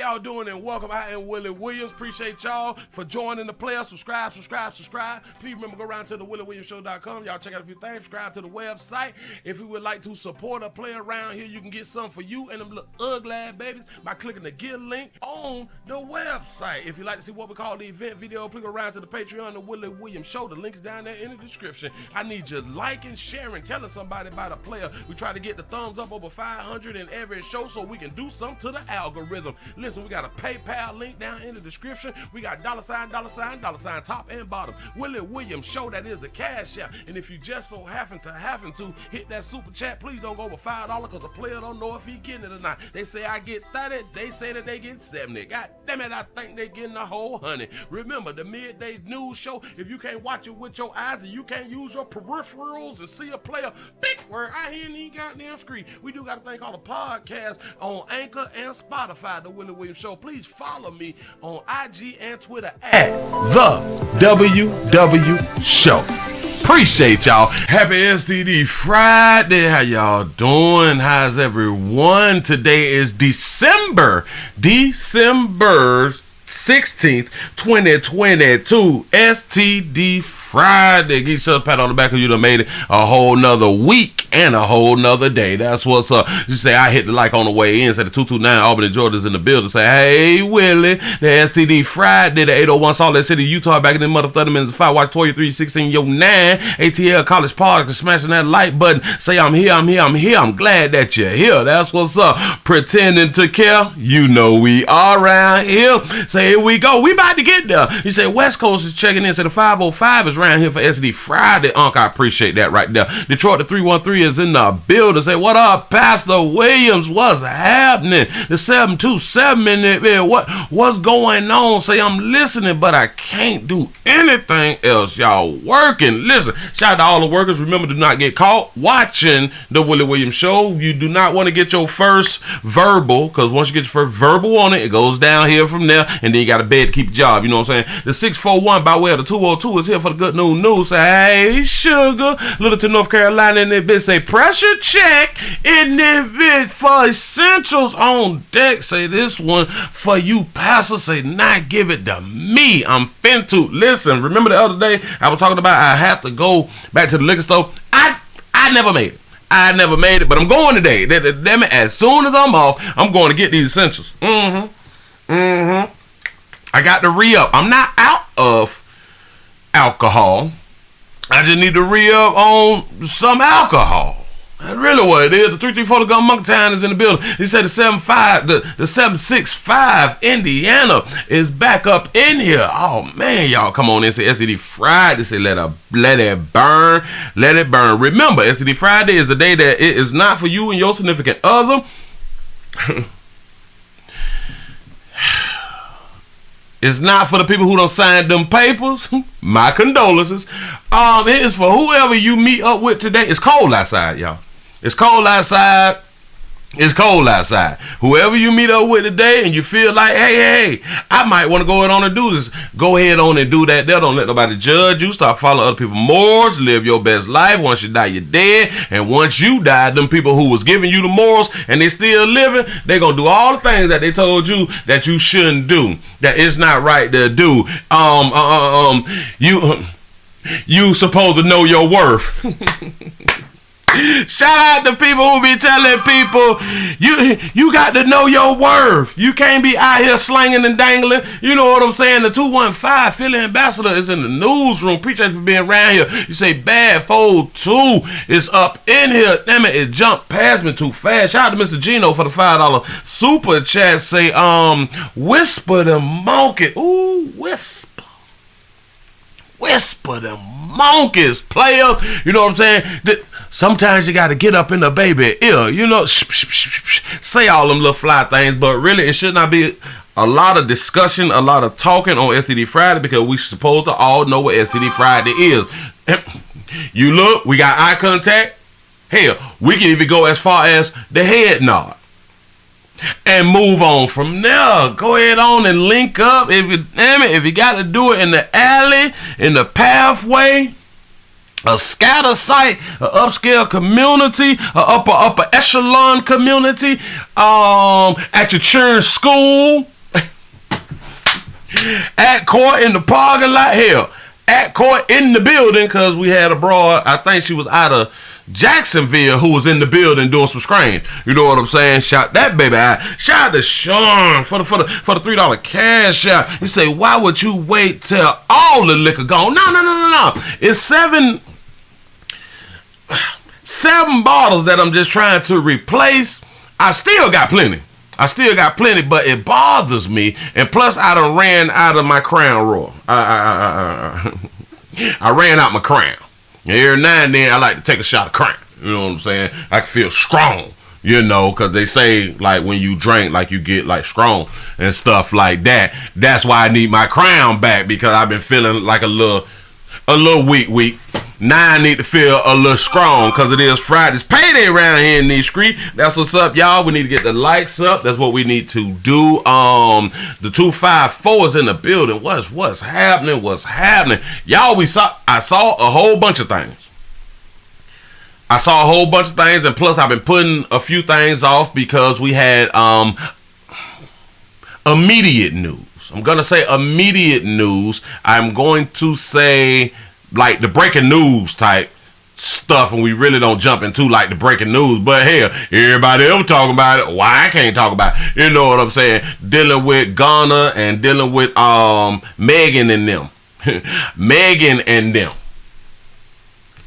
y'all doing and welcome. I am Willie Williams. Appreciate y'all for joining the player. Subscribe. Please remember, go around to the williewilliamsshow.com. Y'all check out a few things. Subscribe to the website. If you would like to support a player around here, you can get something for you and them little ugly ass babies by clicking the Get link on the website. If you'd like to see what we call the event video, please go around to the Patreon, the Willie Williams Show. The link's down there in the description. I need you liking, sharing, telling somebody about a player. We try to get the thumbs up over 500 in every show so we can do something to the algorithm. Listen, we got a PayPal link down in the description. We got $, top and bottom. Willie Williams Show, that is the cash app. And if you just so happen to hit that super chat, please don't go over $5 because the player don't know if he getting it or not. They say I get 30, they say that they get 70. God damn it, I think they getting a whole 100. Remember, the midday news show, if you can't watch it with your eyes and you can't use your peripherals and see a player, big word, I hear any goddamn screen. We do got a thing called a podcast on Anchor and Spotify, the Willie Williams Show. Please follow me on IG and Twitter at the WW Show. Appreciate y'all. Happy STD Friday. How y'all doing? How's everyone? Today is December 16th, 2022. STD Friday. Get yourself a pat on the back because you done made it a whole nother week and a whole nother day. That's what's up. Just say I hit the like on the way in. Say the 229 Albany, Georgia's in the building. Say, hey, Willie. The STD Friday, the 801 Salt Lake City, Utah, back in the mother 30 minutes. 5 watch 2316 yo 9 ATL College Park. Smashing that like button. Say I'm here. I'm glad that you're here. That's what's up. Pretending to care. You know we are around here. Say here we go. We about to get there. You say West Coast is checking in. Say the 505 is around here for SD Friday. Unc, I appreciate that right there. Detroit, the 313 is in the building. Say, what up, Pastor Williams? What's happening? The 727 in there. What's going on? Say, I'm listening, but I can't do anything else. Y'all working. Listen, shout out to all the workers. Remember, do not get caught watching the Willie Williams Show. You do not want to get your first verbal, because once you get your first verbal on it, it goes down here from there, and then you got a bed to keep your job. You know what I'm saying? The 641 by way of the 202 is here for the good news. Say, hey, sugar. Littleton, North Carolina in this bitch. Say, pressure check in this bitch for essentials on deck. Say, this one for you, Pastor. Say, not give it to me. I'm finna. Listen, remember the other day I was talking about I have to go back to the liquor store. I never made it. But I'm going today. Damn it, as soon as I'm off, I'm going to get these essentials. I got to re-up. I'm not out of alcohol. I just need to re-up on some alcohol. That's really what it is. The 334 Gun Monkey Town is in the building. He said the 765 Indiana is back up in here. Oh man, y'all come on in. Say STD Friday. Say let it burn. Let it burn. Remember, STD Friday is the day that it is not for you and your significant other. It's not for the people who don't sign them papers. My condolences. It is for whoever you meet up with today. It's cold outside, y'all. It's cold outside. Whoever you meet up with today and you feel like, hey, I might want to go ahead on and do this. Go ahead on and do that. Don't let nobody judge you. Start following other people's morals. Live your best life. Once you die, you're dead. And once you die, them people who was giving you the morals and they still living, they going to do all the things that they told you that you shouldn't do. That it's not right to do. You supposed to know your worth. Shout out to people who be telling people you got to know your worth. You can't be out here slanging and dangling. You know what I'm saying? The 215 Philly Ambassador is in the newsroom. Appreciate you for being around here. You say Bad Fold 2 is up in here. Damn it jumped past me too fast. Shout out to Mr. Gino for the $5 super chat. Say whisper the monkey. Ooh, whisper the monkeys, player. You know what I'm saying? Sometimes you got to get up in the baby ear, you know, say all them little fly things, but really it should not be a lot of discussion, a lot of talking on STD Friday because we supposed to all know what STD Friday is. You look, we got eye contact. Hell, we can even go as far as the head nod and move on from there. Go ahead on and link up. If you got to do it in the alley, in the pathway, a scatter site, an upscale community, a upper echelon community, at your church school, At court in the parking lot. Hell, at court in the building, because we had a broad, I think she was out of Jacksonville, who was in the building doing some screening. You know what I'm saying? Shout that baby out. Shout out to Sean for the $3 cash out. You say, why would you wait till all the liquor gone? No. It's seven bottles that I'm just trying to replace. I still got plenty, but it bothers me. And plus, I done ran out of my Crown Royal. I ran out my Crown. And every now and then, I like to take a shot of Crown. You know what I'm saying? I can feel strong, you know, because they say, like, when you drink, like, you get, like, strong and stuff like that. That's why I need my Crown back, because I've been feeling like a little weak. Now I need to feel a little strong, because it is Friday's payday around here in these streets. That's what's up, y'all. We need to get the lights up. That's what we need to do. The 254 is in the building. What's happening? Y'all, I saw a whole bunch of things. And plus I've been putting a few things off because we had immediate news. I'm going to say immediate news. I'm going to say like the breaking news type stuff, and we really don't jump into like the breaking news, but hell, everybody else talking about it. Why I can't talk about it? You know what I'm saying? Dealing with Ghana and dealing with Megan and them.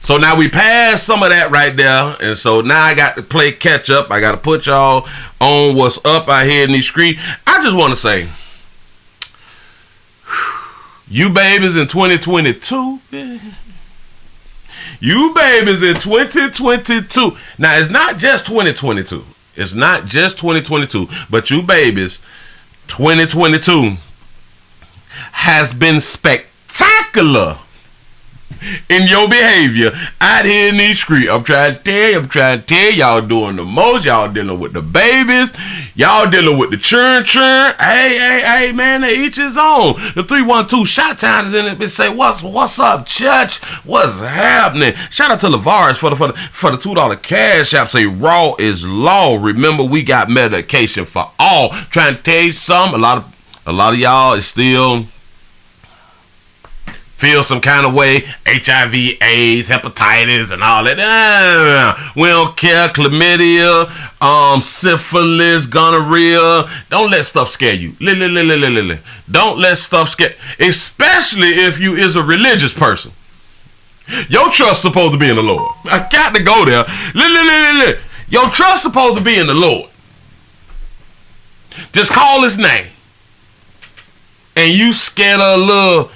So now we passed some of that right there, and so now I got to play catch up. I got to put y'all on what's up out here in these streets. I just want to say, you babies in 2022, you babies in 2022. Now, it's not just 2022. But you babies, 2022 has been spectacular in your behavior out here in these streets. I'm trying to tell y'all doing the most. Y'all dealing with the babies. Y'all dealing with the churn. Hey, man, they each his own. The 312 shot time is in it. They say, what's up, church? What's happening? Shout out to Lavaris for the $2 cash app. Say raw is law. Remember, we got medication for all. Trying to tell you something. A lot of y'all is still feel some kind of way, HIV, AIDS, hepatitis, and all that. We don't care. Chlamydia, syphilis, gonorrhea. Don't let stuff scare you. Don't let stuff scare, especially if you is a religious person. Your trust supposed to be in the Lord. I got to go there. Your trust supposed to be in the Lord. Just call his name, and you scared of a little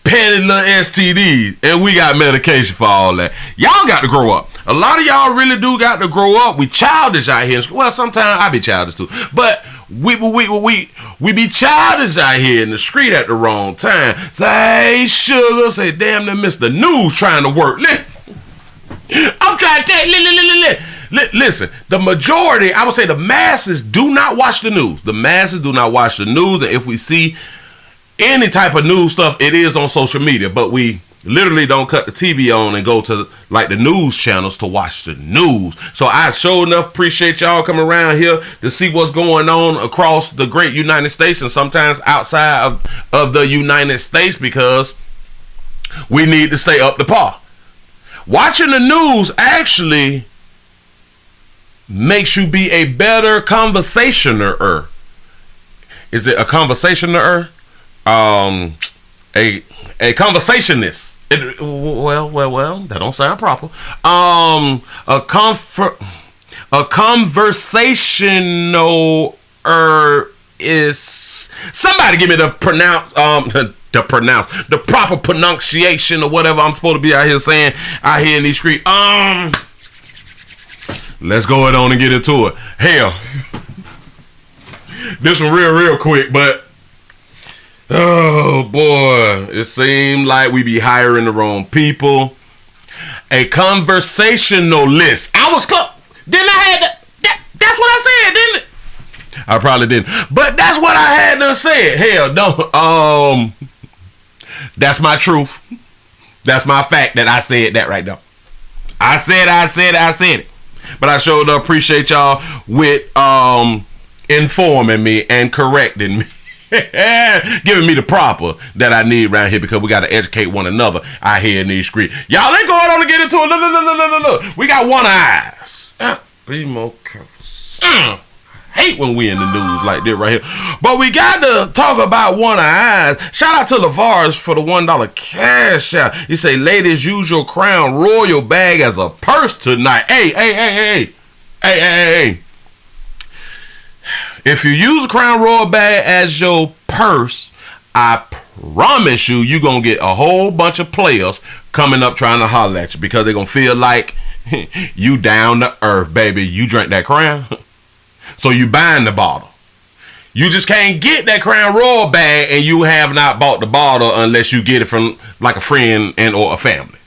petty little STDs, and we got medication for all that. Y'all got to grow up. A lot of y'all really do got to grow up. We childish out here. Well, sometimes I be childish too, but we be childish out here in the street at the wrong time. Say, sugar, say, damn, they missed the news trying to work. I'm trying to tell you, listen, the majority, I would say the masses do not watch the news. And if we see any type of news stuff, it is on social media, but we literally don't cut the TV on and go to like the news channels to watch the news. So I sure enough appreciate y'all coming around here to see what's going on across the great United States and sometimes outside of the United States, because we need to stay up to par. Watching the news actually makes you be a better conversationer. Is it a conversationer? A conversationist. Well, that don't sound proper. A conversational is, somebody give me the proper pronunciation or whatever I'm supposed to be out here saying out here in these streets. Let's go ahead on and get into it. Hell, this one real quick, but oh boy, it seemed like we be hiring the wrong people. A conversationalist. I was close. Didn't I have that? That's what I said, didn't it? I probably didn't, but that's what I had to say. Hell, no. That's my truth. That's my fact that I said that right now. I said it. But I sure appreciate y'all with informing me and correcting me. giving me the proper that I need around here because we got to educate one another out here in these streets. Y'all ain't going on to get into it. Look. We got one eyes. Be more careful. Hate when we in the news like this right here. But we got to talk about one eyes. Shout out to LeVars for the $1 cash out. He say, ladies, use your Crown Royal bag as a purse tonight. Hey. If you use a Crown Royal bag as your purse, I promise you going to get a whole bunch of players coming up trying to holler at you because they're going to feel like you down to earth, baby. You drank that Crown, so you buying the bottle. You just can't get that Crown Royal bag and you have not bought the bottle unless you get it from like a friend and or a family.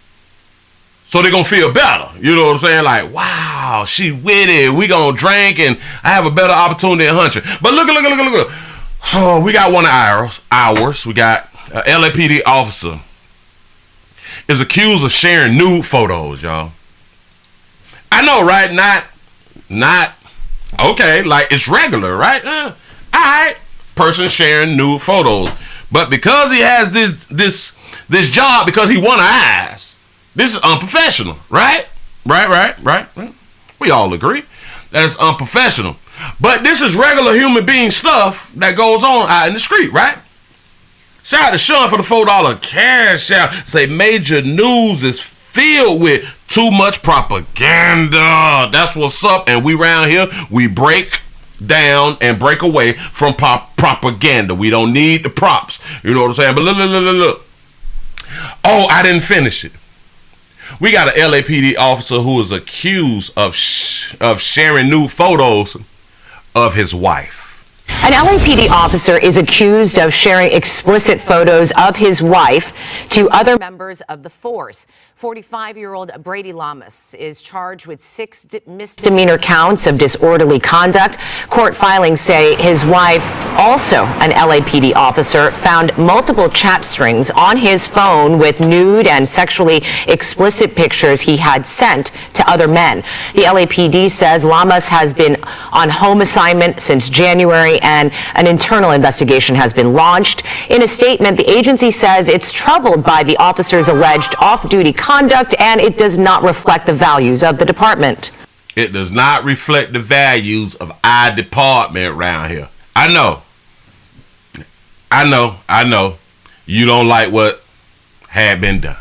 So they're going to feel better. You know what I'm saying? Like, wow, she with it. We going to drink and I have a better opportunity at hunting. But look. Oh, we got one of ours. We got an LAPD officer is accused of sharing nude photos, y'all. I know, right? Not okay. Like, it's regular, right? All right. Person sharing nude photos. But because he has this job, because he won eyes, this is unprofessional, right? Right. We all agree that it's unprofessional. But this is regular human being stuff that goes on out in the street, right? Shout out to Sean for the $4 cash out. Say major news is filled with too much propaganda. That's what's up. And we around here, we break down and break away from propaganda. We don't need the props. You know what I'm saying? But look. Oh, I didn't finish it. We got an LAPD officer who is accused of sharing nude photos of his wife. An LAPD officer is accused of sharing explicit photos of his wife to other members of the force. 45-year-old Brady Lamas is charged with 6 misdemeanor counts of disorderly conduct. Court filings say his wife, also an LAPD officer, found multiple chat strings on his phone with nude and sexually explicit pictures he had sent to other men. The LAPD says Lamas has been on home assignment since January and an internal investigation has been launched. In a statement, the agency says it's troubled by the officer's alleged off-duty conduct and it does not reflect the values of the department. It does not reflect the values of our department around here. I know. You don't like what had been done.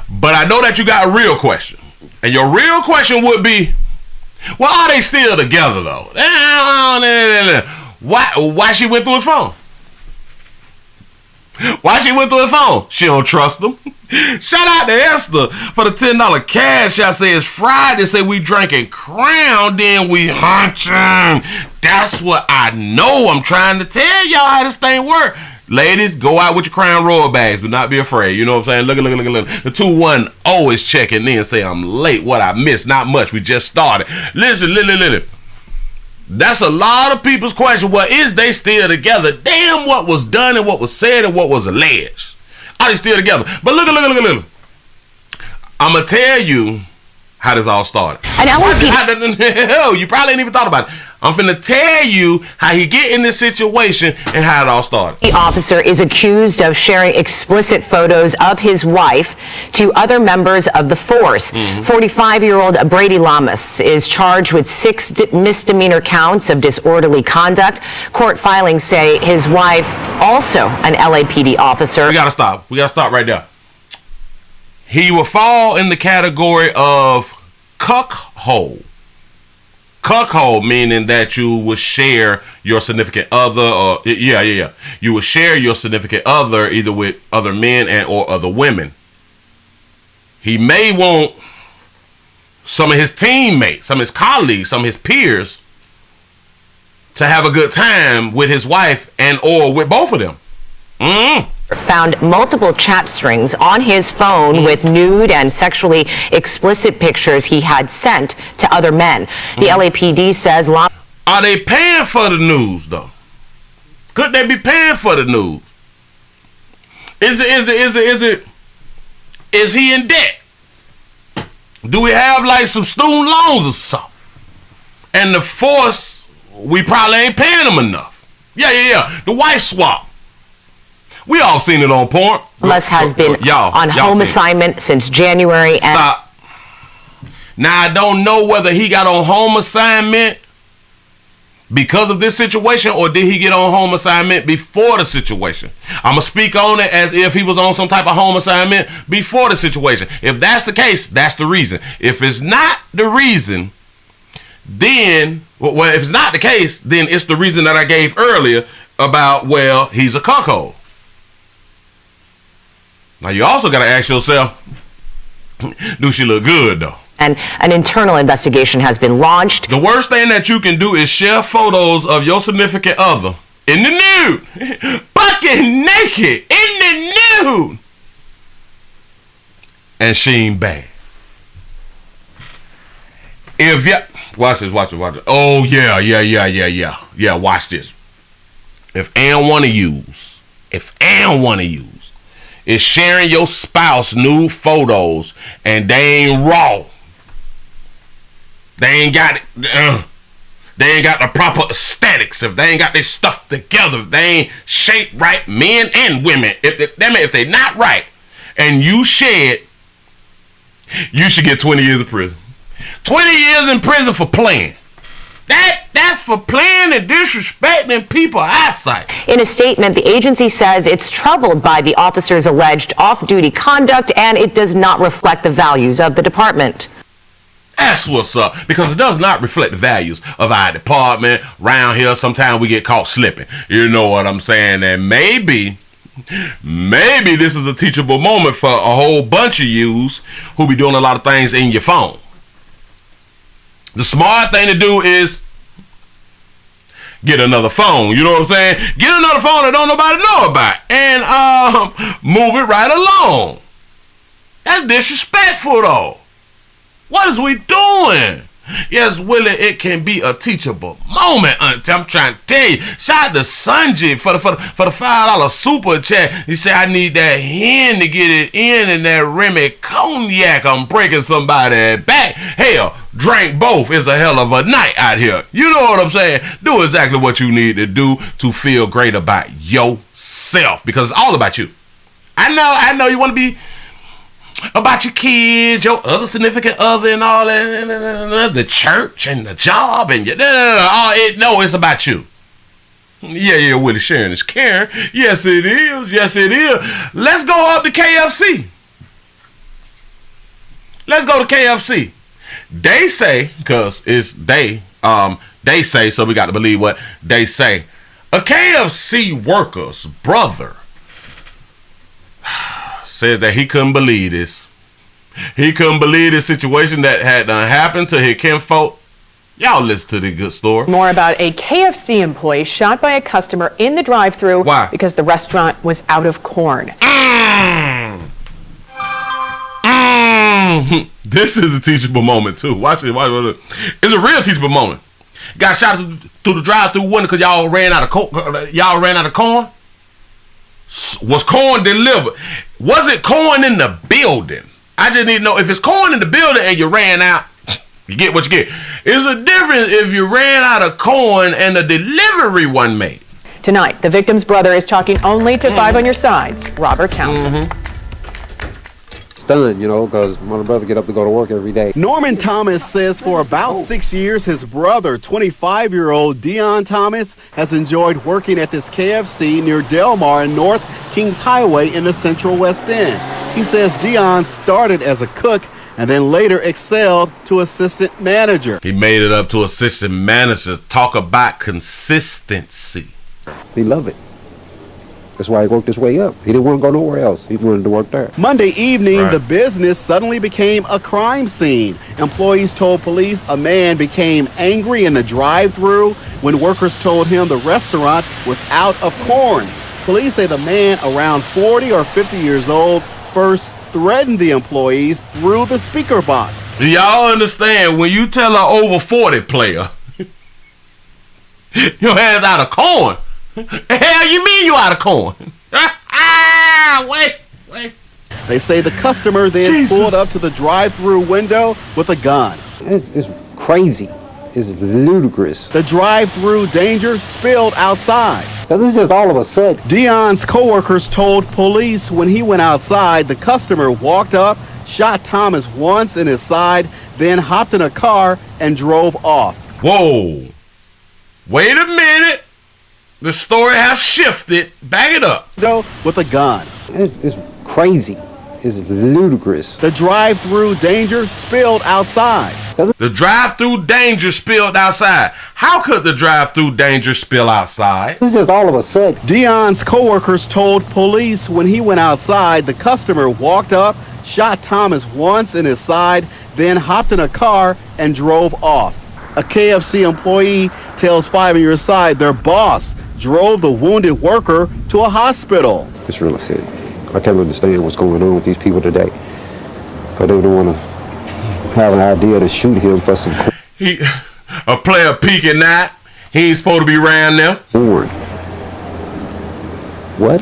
But I know that you got a real question. And your real question would be, well, are they still together though? Why she went through his phone? Why she went through his phone? She don't trust him. Shout out to Esther for the $10 cash. I say it's Friday. Say we drinking Crown, then we hunching. That's what I know. I'm trying to tell y'all how this thing work. Ladies, go out with your Crown Royal bags. Do not be afraid. You know what I'm saying? Look. The 210 is checking in. Say I'm late. What I missed? Not much. We just started. Listen. That's a lot of people's question. Well, is they still together? Damn, what was done and what was said and what was alleged. Are they still together? But look. I'm going to tell you how this all started. You probably ain't even thought about it. I'm finna tell you how he get in this situation and how it all started. The officer is accused of sharing explicit photos of his wife to other members of the force. 45-year-old Brady Lamas is charged with 6 misdemeanor counts of disorderly conduct. Court filings say his wife, also an LAPD officer. We gotta stop right there. He will fall in the category of cuckold. Cuckold meaning that you will share your significant other, or you will share your significant other either with other men and or other women. He may want some of his teammates, some of his colleagues, some of his peers to have a good time with his wife and or with both of them. Found multiple chat strings on his phone with nude and sexually explicit pictures he had sent to other men. The LAPD says... Are they paying for the news, though? Could they be paying for the news? Is he in debt? Do we have like some student loans or something? And the force, we probably ain't paying him enough. Yeah. The wife swap. We all seen it on porn. Thomas has been on home assignment since January. And stop. Now, I don't know whether he got on home assignment because of this situation, or did he get on home assignment before the situation? I'm going to speak on it as if he was on some type of home assignment before the situation. If that's the case, that's the reason. If it's not the reason, then, well, if it's not the case, then it's the reason that I gave earlier about, well, he's a cuckold. Now, you also got to ask yourself, do she look good, though? And an internal investigation has been launched. The worst thing that you can do is share photos of your significant other in the nude, bucket naked in the nude, and she ain't bad. If you watch this. Oh yeah. Watch this. If Ann want to use is sharing your spouse nude photos and they ain't raw. They ain't got it. They ain't got the proper aesthetics. If they ain't got their stuff together, if they ain't shaped right, men and women. If they not right, and you share it, you should get 20 years in prison. 20 years in prison for playing. That's for playing and disrespecting people's eyesight. In a statement, the agency says it's troubled by the officer's alleged off-duty conduct, and it does not reflect the values of the department. That's what's up, because it does not reflect the values of our department. Around here, sometimes we get caught slipping. You know what I'm saying? And maybe this is a teachable moment for a whole bunch of yous who be doing a lot of things in your phone. The smart thing to do is get another phone. You know what I'm saying? Get another phone that don't nobody know about, and move it right along. That's disrespectful, though. What is we doing? Yes, Willie, it can be a teachable moment, auntie. I'm trying to tell you. Shout out to Sanjay for the $5 super chat. He said, I need that hen to get it in and that Remy cognac. I'm breaking somebody back. Hell, drink both. It's a hell of a night out here. You know what I'm saying? Do exactly what you need to do to feel great about yourself, because it's all about you. I know you want to be about your kids, your other significant other, and all that, the church and the job, and it's about you. Yeah, Willie, sharing is caring. Yes, it is. Let's go up to KFC. Let's go to KFC. They say, because it's they say, so we got to believe what they say. A KFC worker's brother says that he couldn't believe this. He couldn't believe this situation that had happened to his kinfolk. Y'all listen to the good story. More about a KFC employee shot by a customer in the drive-thru. Why? Because the restaurant was out of corn. This is a teachable moment too. Watch it. It's a real teachable moment. Got shot through the drive-thru window because y'all ran out of corn. Was corn delivered? Was it corn in the building? I just need to know if it's corn in the building and you ran out. You get what you get. It's a difference if you ran out of corn and the delivery wasn't made. Tonight, the victim's brother is talking only to 5 on Your Side's Robert Townsend. Stunned, because my brother get up to go to work every day. Norman Thomas says for about 6 years, his brother, 25-year-old Dion Thomas, has enjoyed working at this KFC near Del Mar and North Kings Highway in the Central West End. He says Dion started as a cook and then later excelled to assistant manager. He made it up to assistant manager. Talk about consistency. He loved it. That's why he worked his way up. He didn't want to go nowhere else. He wanted to work there. Monday evening, The business suddenly became a crime scene. Employees told police a man became angry in the drive-thru when workers told him the restaurant was out of corn. Police say the man, around 40 or 50 years old, first threatened the employees through the speaker box. Do y'all understand when you tell an over 40 player your hand's out of corn? The hell you mean you out of corn? Wait. They say the customer then pulled up to the drive-thru window with a gun. It's crazy. is ludicrous. The drive-through danger spilled outside. This is just all of a sudden. Dion's coworkers told police when he went outside, the customer walked up, shot Thomas once in his side, then hopped in a car and drove off. Whoa. Wait a minute. The story has shifted. Back it up. Though with a gun. It's crazy. It's ludicrous. The drive-through danger spilled outside. The drive-through danger spilled outside. How could the drive-through danger spill outside? This is just all of a sudden. Dion's coworkers told police when he went outside, the customer walked up, shot Thomas once in his side, then hopped in a car and drove off. A KFC employee tells 5 on Your Side their boss drove the wounded worker to a hospital. It's really sick. I can't understand what's going on with these people today. But they don't want to have an idea to shoot him for some A player peeking that. He ain't supposed to be around there. corn. What?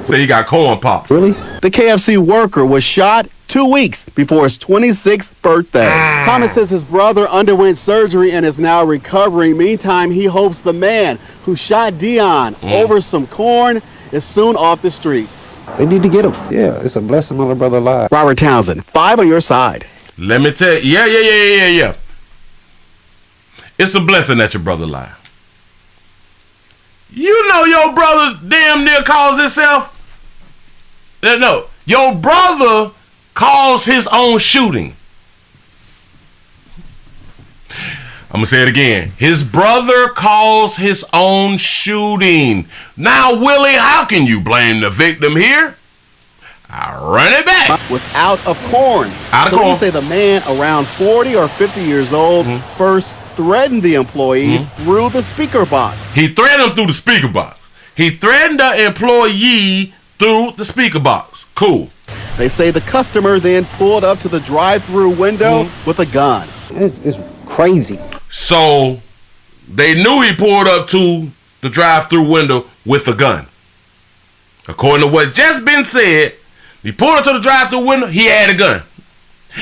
So he got corn pop. Really? The KFC worker was shot 2 weeks before his 26th birthday. Thomas says his brother underwent surgery and is now recovering. Meantime, he hopes the man who shot Dion over some corn is soon off the streets. They need to get him. Yeah, it's a blessing my little brother alive. Robert Townsend, 5 on Your Side. Let me tell you. Yeah. It's a blessing that your brother lied. You know your brother damn near calls himself. No, your brother calls his own shooting. I'm going to say it again. His brother calls his own shooting. Now, Willie, how can you blame the victim here? I run it back. Was out of corn. Out of corn. Police say the man around 40 or 50 years old first threatened the employees through the speaker box. He threatened him through the speaker box. He threatened the employee through the speaker box. Cool. They say the customer then pulled up to the drive-through window with a gun. It's crazy. So they knew he pulled up to the drive-through window with a gun. According to what just been said, he pulled up to the drive-through window, he had a gun.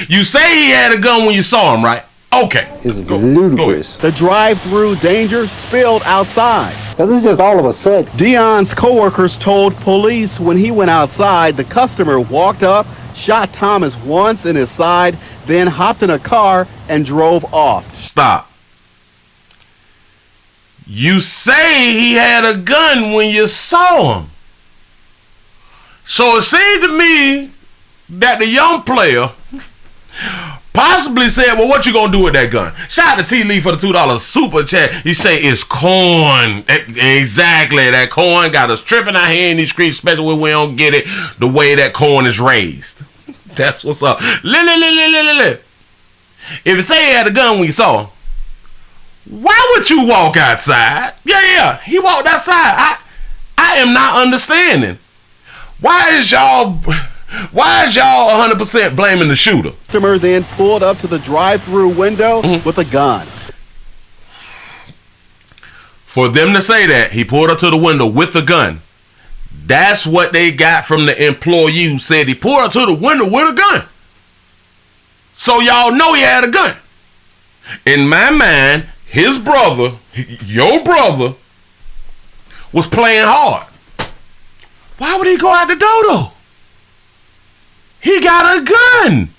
You say he had a gun when you saw him, right? Okay. It's ludicrous. The drive-through danger spilled outside. This is just all of a sudden. Dion's coworkers told police when he went outside, the customer walked up, shot Thomas once in his side, then hopped in a car and drove off. Stop. You say he had a gun when you saw him. So it seemed to me that the young player possibly said, well, what you gonna do with that gun? Shout out to T. Lee for the $2 super chat. He say it's corn. Exactly. That corn got us tripping out here in these streets, especially when we don't get it the way that corn is raised. That's what's up. If you say he had a gun when you saw him, why would you walk outside? Yeah. He walked outside. I am not understanding. Why is y'all 100% blaming the shooter? The customer then pulled up to the drive-through window with a gun. For them to say that he pulled up to the window with a gun, that's what they got from the employee who said he pulled up to the window with a gun. So y'all know he had a gun. In my mind, his brother, your brother, was playing hard. Why would he go out the door though? He got a gun.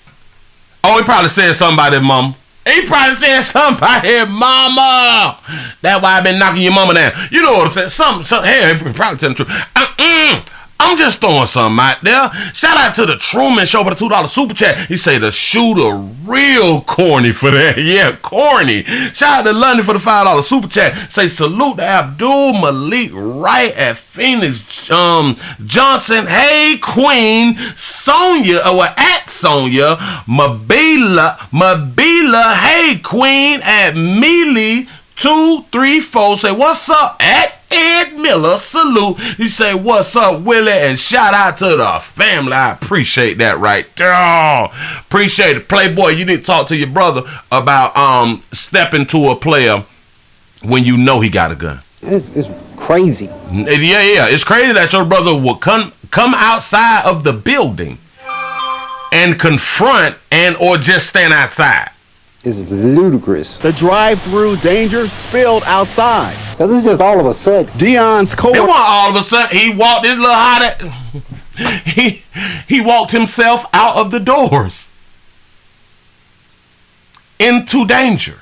Oh, he probably said something about his mama. He probably said something about his mama. That's why I've been knocking your mama down. You know what I'm saying? Hey, he probably telling the truth. I'm just throwing something out there. Shout out to the Truman Show for the $2 super chat. He say the shooter real corny for that. Yeah, corny. Shout out to London for the $5 super chat. Say salute to Abdul Malik Wright at Phoenix Johnson. Hey Queen Sonia at Sonia Mabila. Hey Queen at Mealy 234. Say what's up at Ed Miller, salute. He say, what's up, Willie? And shout out to the family. I appreciate that right there. Appreciate it. Playboy, you need to talk to your brother about stepping to a player when you know he got a gun. It's crazy. Yeah. It's crazy that your brother will come outside of the building and confront or just stand outside. is ludicrous. The drive-through danger spilled outside. Cause it's just all of a sudden. Deon's It co-worker wasn't all of a sudden. He walked this little hot. He walked himself out of the doors into danger.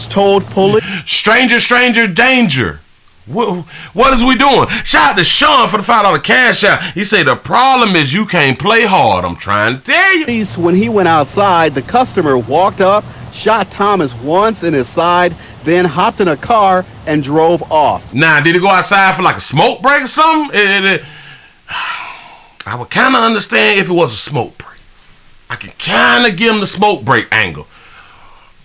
told police. Stranger, danger. What is we doing? Shout out to Sean for the $5 cash out. He said the problem is you can't play hard. I'm trying to tell you. When he went outside, the customer walked up, shot Thomas once in his side, then hopped in a car and drove off. Now, did he go outside for like a smoke break or something? I would kind of understand if it was a smoke break. I can kind of give him the smoke break angle.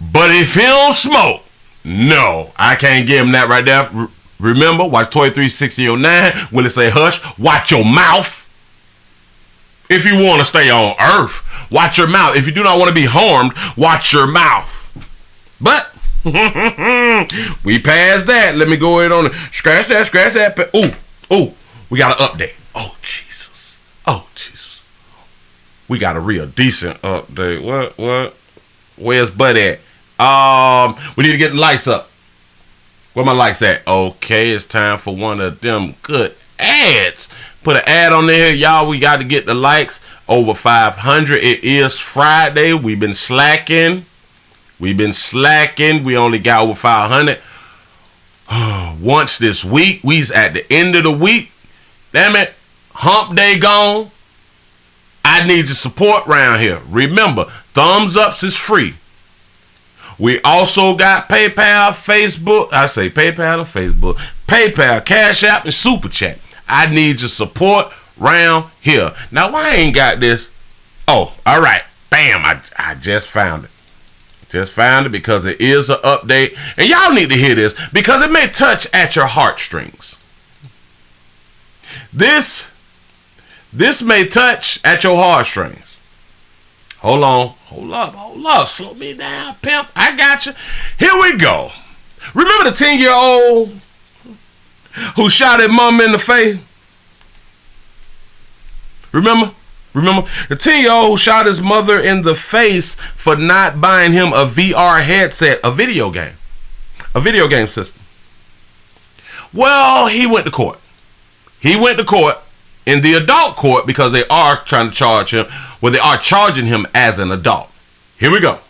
But if he don't smoke, no, I can't give him that right there. Remember, watch 236009. Willie say hush. Watch your mouth. If you want to stay on earth, watch your mouth. If you do not want to be harmed, watch your mouth. But we passed that. Let me go ahead on it. Scratch that. Ooh, we got an update. Oh, Jesus. We got a real decent update. What? Where's Bud at? We need to get the lights up. Where my lights at? Okay, it's time for one of them good ads. Put an ad on there, y'all. We got to get the likes over 500. It is Friday. We've been slacking. We only got over 500. Once this week. We's at the end of the week. Damn it. Hump day gone. I need your support around here. Remember, thumbs ups is free. We also got PayPal, Facebook. I say PayPal and Facebook. PayPal, Cash App, and Super Chat. I need your support around here. Now, why I ain't got this? Oh, all right. Bam, I just found it. Because it is an update. And y'all need to hear this because it may touch at your heartstrings. This may touch at your heartstrings. Hold up. Slow me down, pimp. I got you. Here we go. Remember the 10-year-old who shot his mom in the face? Remember? The 10-year-old who shot his mother in the face for not buying him a VR headset, a video game system. Well, he went to court. In the adult court because they are trying to charge him. Well, they are charging him as an adult. Here we go.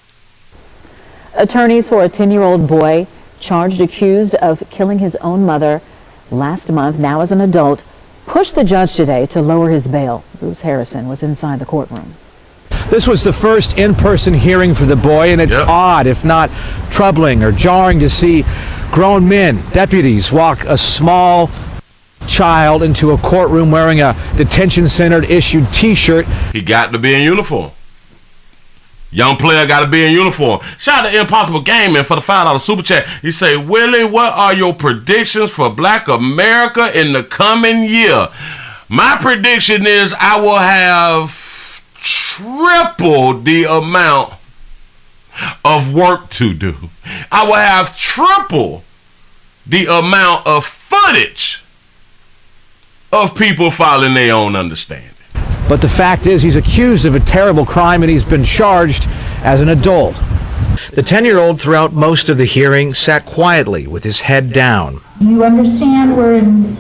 Attorneys for a 10-year-old boy accused of killing his own mother last month, now as an adult, pushed the judge today to lower his bail. Bruce Harrison was inside the courtroom. This was the first in-person hearing for the boy, and it's odd, if not troubling or jarring, to see grown men, deputies, walk a small child into a courtroom wearing a detention center issued t-shirt. He got to be in uniform. Young player got to be in uniform. Shout out to Impossible Gaming for the $5 super chat. He say, Willie, what are your predictions for Black America in the coming year? My prediction is I will have triple the amount of work to do. I will have triple the amount of footage of people following their own understanding. But the fact is he's accused of a terrible crime and he's been charged as an adult. The 10-year-old throughout most of the hearing sat quietly with his head down. You understand we're in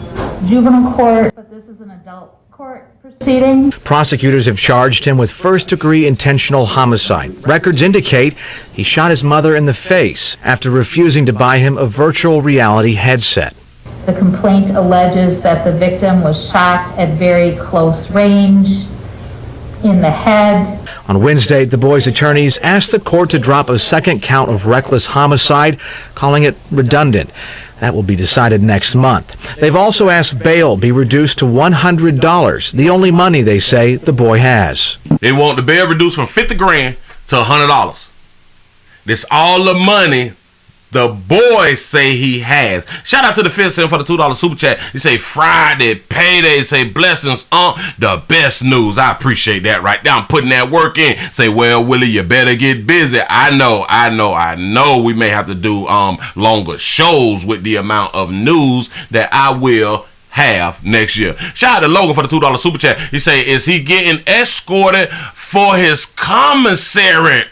juvenile court, but this is an adult court proceeding. Prosecutors have charged him with first-degree intentional homicide. Records indicate he shot his mother in the face after refusing to buy him a virtual reality headset. The complaint alleges that the victim was shot at very close range in the head. On Wednesday, the boy's attorneys asked the court to drop a second count of reckless homicide, calling it redundant. That will be decided next month. They've also asked bail be reduced to $100, the only money they say the boy has. They want the bail reduced from $50,000 to $100. This all the money the boy say he has. Shout out to the Fifth Cent for the $2 super chat. He say Friday, payday, say blessings on the best news. I appreciate that right now. I'm putting that work in. Say, well, Willie, you better get busy. I know. We may have to do longer shows with the amount of news that I will have next year. Shout out to Logan for the $2 super chat. He say, is he getting escorted for his commissary?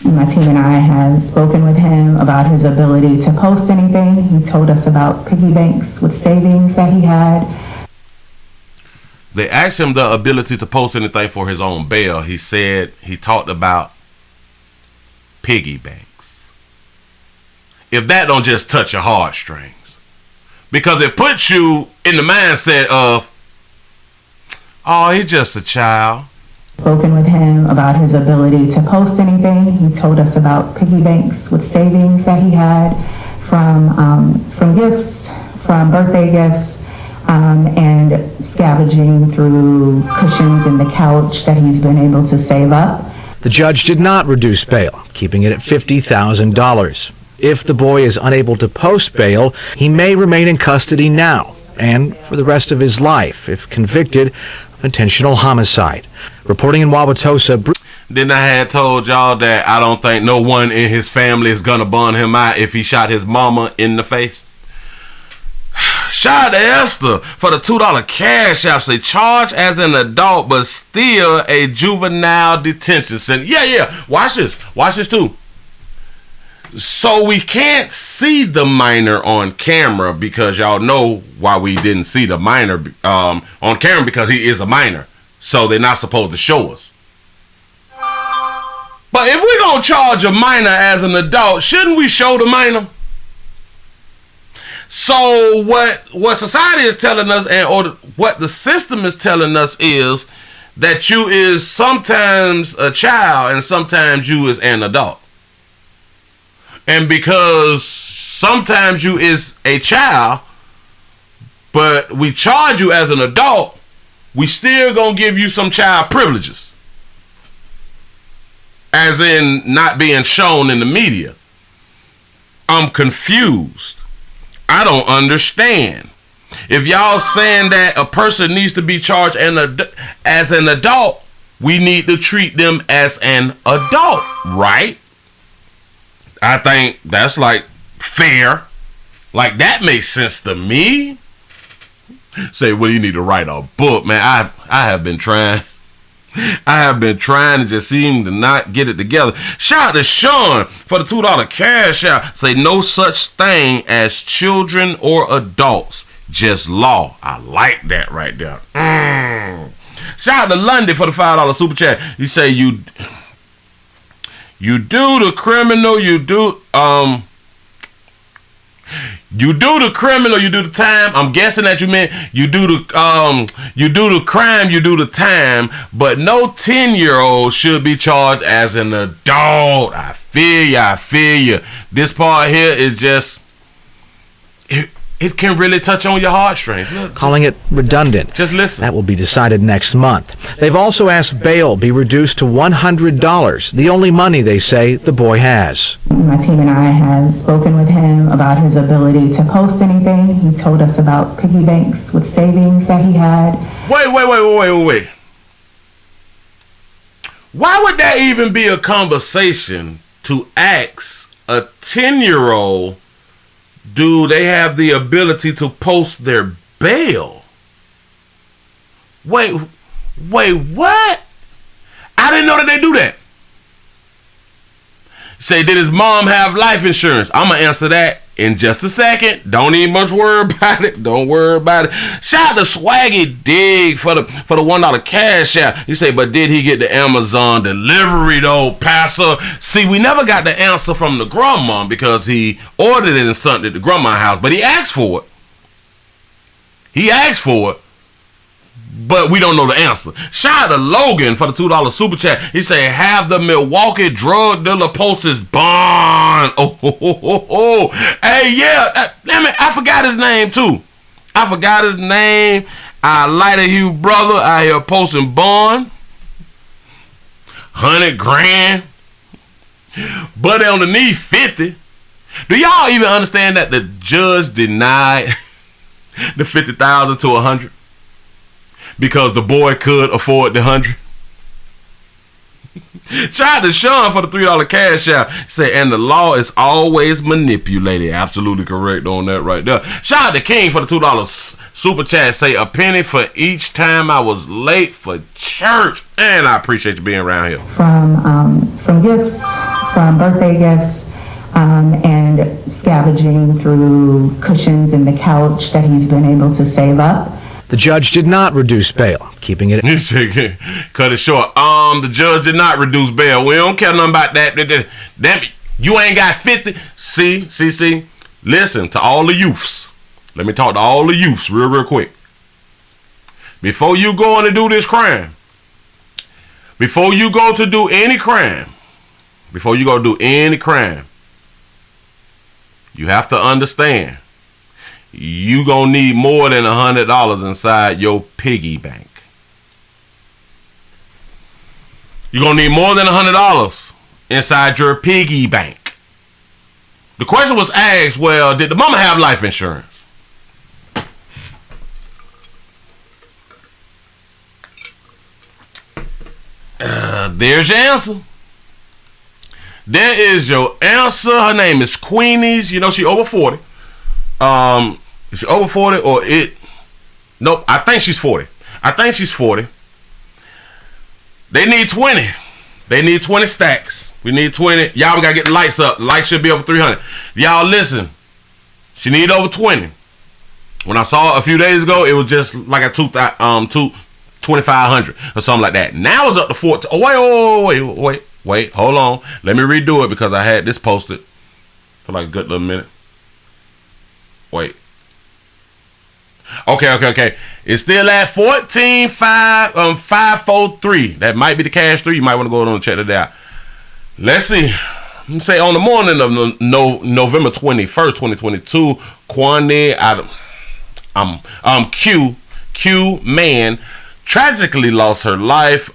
My team and I have spoken with him about his ability to post anything. He told us about piggy banks with savings that he had. They asked him the ability to post anything for his own bail. He said he talked about piggy banks. If that don't just touch your heartstrings, because it puts you in the mindset of, oh, he's just a child. Spoken with him about his ability to post anything. He told us about piggy banks with savings that he had from gifts, from birthday gifts, and scavenging through cushions in the couch that he's been able to save up. The judge did not reduce bail, keeping it at $50,000. If the boy is unable to post bail, he may remain in custody now and for the rest of his life if convicted of intentional homicide. Reporting in Wauwatosa. Then I had told y'all that I don't think no one in his family is gonna burn him out if he shot his mama in the face. Shout out to Esther for the $2 cash app. Say charged as an adult but still a juvenile detention sentence. Yeah. Watch this too. So we can't see the minor on camera because y'all know why we didn't see the minor on camera, because he is a minor. So they're not supposed to show us. But if we're gonna charge a minor as an adult, shouldn't we show the minor? So what society is telling us, or what the system is telling us, is that you is sometimes a child and sometimes you is an adult. And because sometimes you is a child, but we charge you as an adult, we still gonna give you some child privileges. As in not being shown in the media. I'm confused. I don't understand. If y'all saying that a person needs to be charged as an adult, we need to treat them as an adult, right? I think that's like fair. Like that makes sense to me. Say, well, you need to write a book, man. I have been trying. I have been trying to just seem to not get it together. Shout out to Sean for the $2 cash out. Say no such thing as children or adults, just law. I like that right there. Shout out to Lundy for the $5 super chat. You say you do the criminal, you do the criminal, you do the time. I'm guessing that you meant you do the crime, you do the time, but no 10-year-old should be charged as an adult. I feel you. This part here is just it can really touch on your heartstrings. Look, calling it redundant. Just listen. That will be decided next month. They've also asked bail be reduced to $100, the only money they say the boy has. My team and I have spoken with him about his ability to post anything. He told us about piggy banks with savings that he had. Wait. Why would that even be a conversation to ask a 10-year-old, do they have the ability to post their bail? Wait, what? I didn't know that they do that. Say, did his mom have life insurance? I'm going to answer that in just a second. Don't even much worry about it. Don't worry about it. Shout out to Swaggy Dig for the $1 cash out. You say, but did he get the Amazon delivery though, Pastor? See, we never got the answer from the grandma because he ordered it and sent it to grandma's house, but he asked for it. But we don't know the answer. Shout out to Logan for the $2 super chat. He said, have the Milwaukee drug dealer post his bond. Oh. Hey, yeah. I forgot his name, too. Our lighter hue brother out here posting bond. 100 grand. But underneath 50. Do y'all even understand that the judge denied the 50,000 to 100? Because the boy could afford the 100. Shout out to Sean for the $3 cash out. Say, and the law is always manipulated. Absolutely correct on that right there. Shout out to King for the $2 super chat. Say, a penny for each time I was late for church. And I appreciate you being around here. From gifts, from birthday gifts, and scavenging through cushions in the couch that he's been able to save up. The judge did not reduce bail, keeping it. Cut it short. The judge did not reduce bail. We don't care nothing about that. Damn it, you ain't got 50. See. Listen to all the youths. Let me talk to all the youths real quick. Before you go on to do this crime, before you go to do any crime, you have to understand, you gonna need more than $100 inside your piggy bank. You're gonna need more than $100 inside your piggy bank. The question was asked, well, did the mama have life insurance? There's your answer. There is your answer. Her name is Queenies. You know, she over 40. Is she over 40 or it? Nope, I think she's 40. They need 20. They need 20 stacks. We need 20. Y'all, we gotta get the lights up. The lights should be over 300. Y'all listen. She need over 20. When I saw it a few days ago, it was just like a 2,500 or something like that. Now it's up to 14. Oh, wait, hold on. Let me redo it because I had this posted for like a good little minute. Wait. Okay. It's still at 14,543. That might be the cash 3. You might want to go on and check it out. Let's see. Let me say on the morning of November 21st, 2022, Kwani Q man tragically lost her life.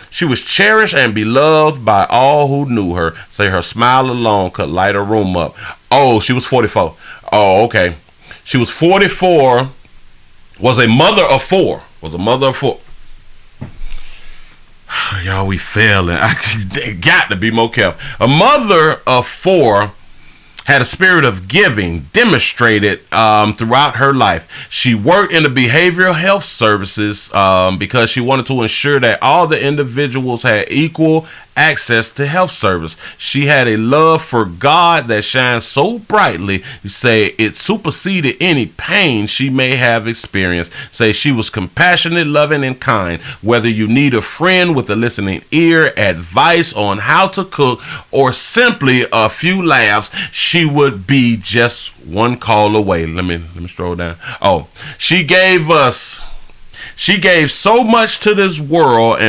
She was cherished and beloved by all who knew her. Say her smile alone could light a room up. Oh, she was 44. Oh, okay. She was 44. Was a mother of four. Y'all, we failing. I got to be more careful. A mother of four had a spirit of giving demonstrated throughout her life. She worked in the behavioral health services because she wanted to ensure that all the individuals had equal access to health service. She had a love for God that shines so brightly, say it superseded any pain she may have experienced. Say she was compassionate, loving, and kind. Whether you need a friend with a listening ear, advice on how to cook, or simply a few laughs, she would be just one call away. Let me scroll down. Oh, she gave so much to this world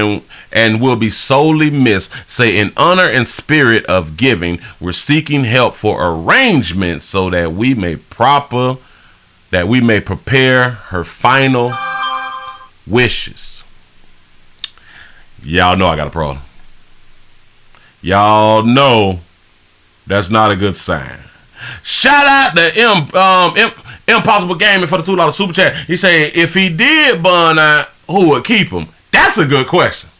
and will be sorely missed. Say in honor and spirit of giving, we're seeking help for arrangements so that we may prepare her final wishes. Y'all know I got a problem. Y'all know that's not a good sign. Shout out to Impossible Gaming for the $2 super chat. He said, if he did burn out, who would keep him? That's a good question.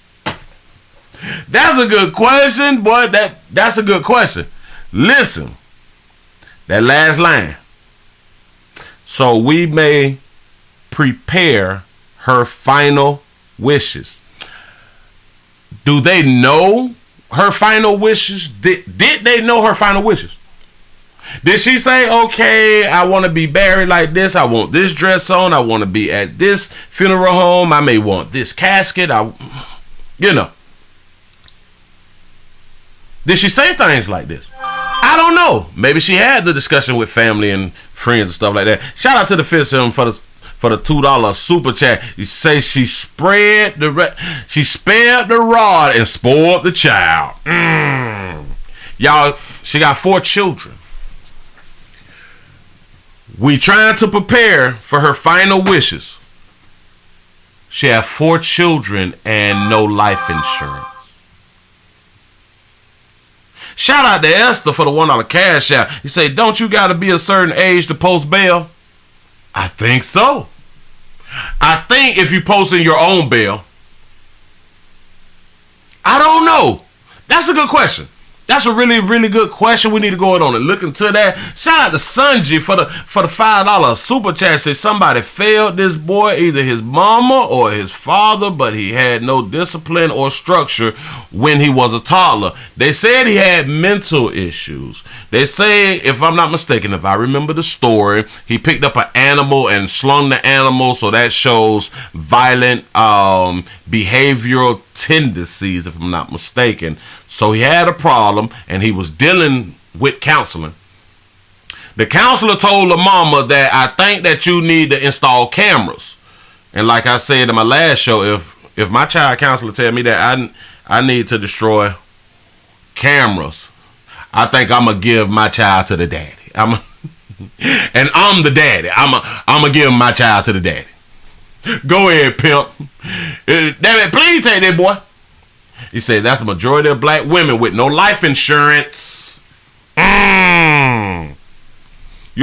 That's a good question, boy. That's a good question. Listen, that last line. So we may prepare her final wishes. Do they know her final wishes? Did they know her final wishes? Did she say, okay, I want to be buried like this. I want this dress on. I want to be at this funeral home. I may want this casket. Did she say things like this? I don't know. Maybe she had the discussion with family and friends and stuff like that. Shout out to the fifth film for the $2 super chat. You say she spared the rod and spoiled the child. Y'all, she got 4 children. We trying to prepare for her final wishes. She had 4 children and no life insurance. Shout out to Esther for the $1 cash out. He say, don't you got to be a certain age to post bail? I think so. I think if you posting your own bail. I don't know. That's a good question. That's a really, really good question. We need to go on and look into that. Shout out to Sanji for the $5 super chat. Say somebody failed this boy, either his mama or his father, but he had no discipline or structure when he was a toddler. They said he had mental issues. They say, if I'm not mistaken, if I remember the story, he picked up an animal and slung the animal, so that shows violent behavioral tendencies, if I'm not mistaken. So he had a problem, and he was dealing with counseling. The counselor told the mama that I think that you need to install cameras. And like I said in my last show, if my child counselor tell me that I need to destroy cameras, I think I'm gonna give my child to the daddy. And I'm the daddy. I'm gonna give my child to the daddy. Go ahead, pimp. Damn it, please take that boy. He said that's the majority of black women with no life insurance. You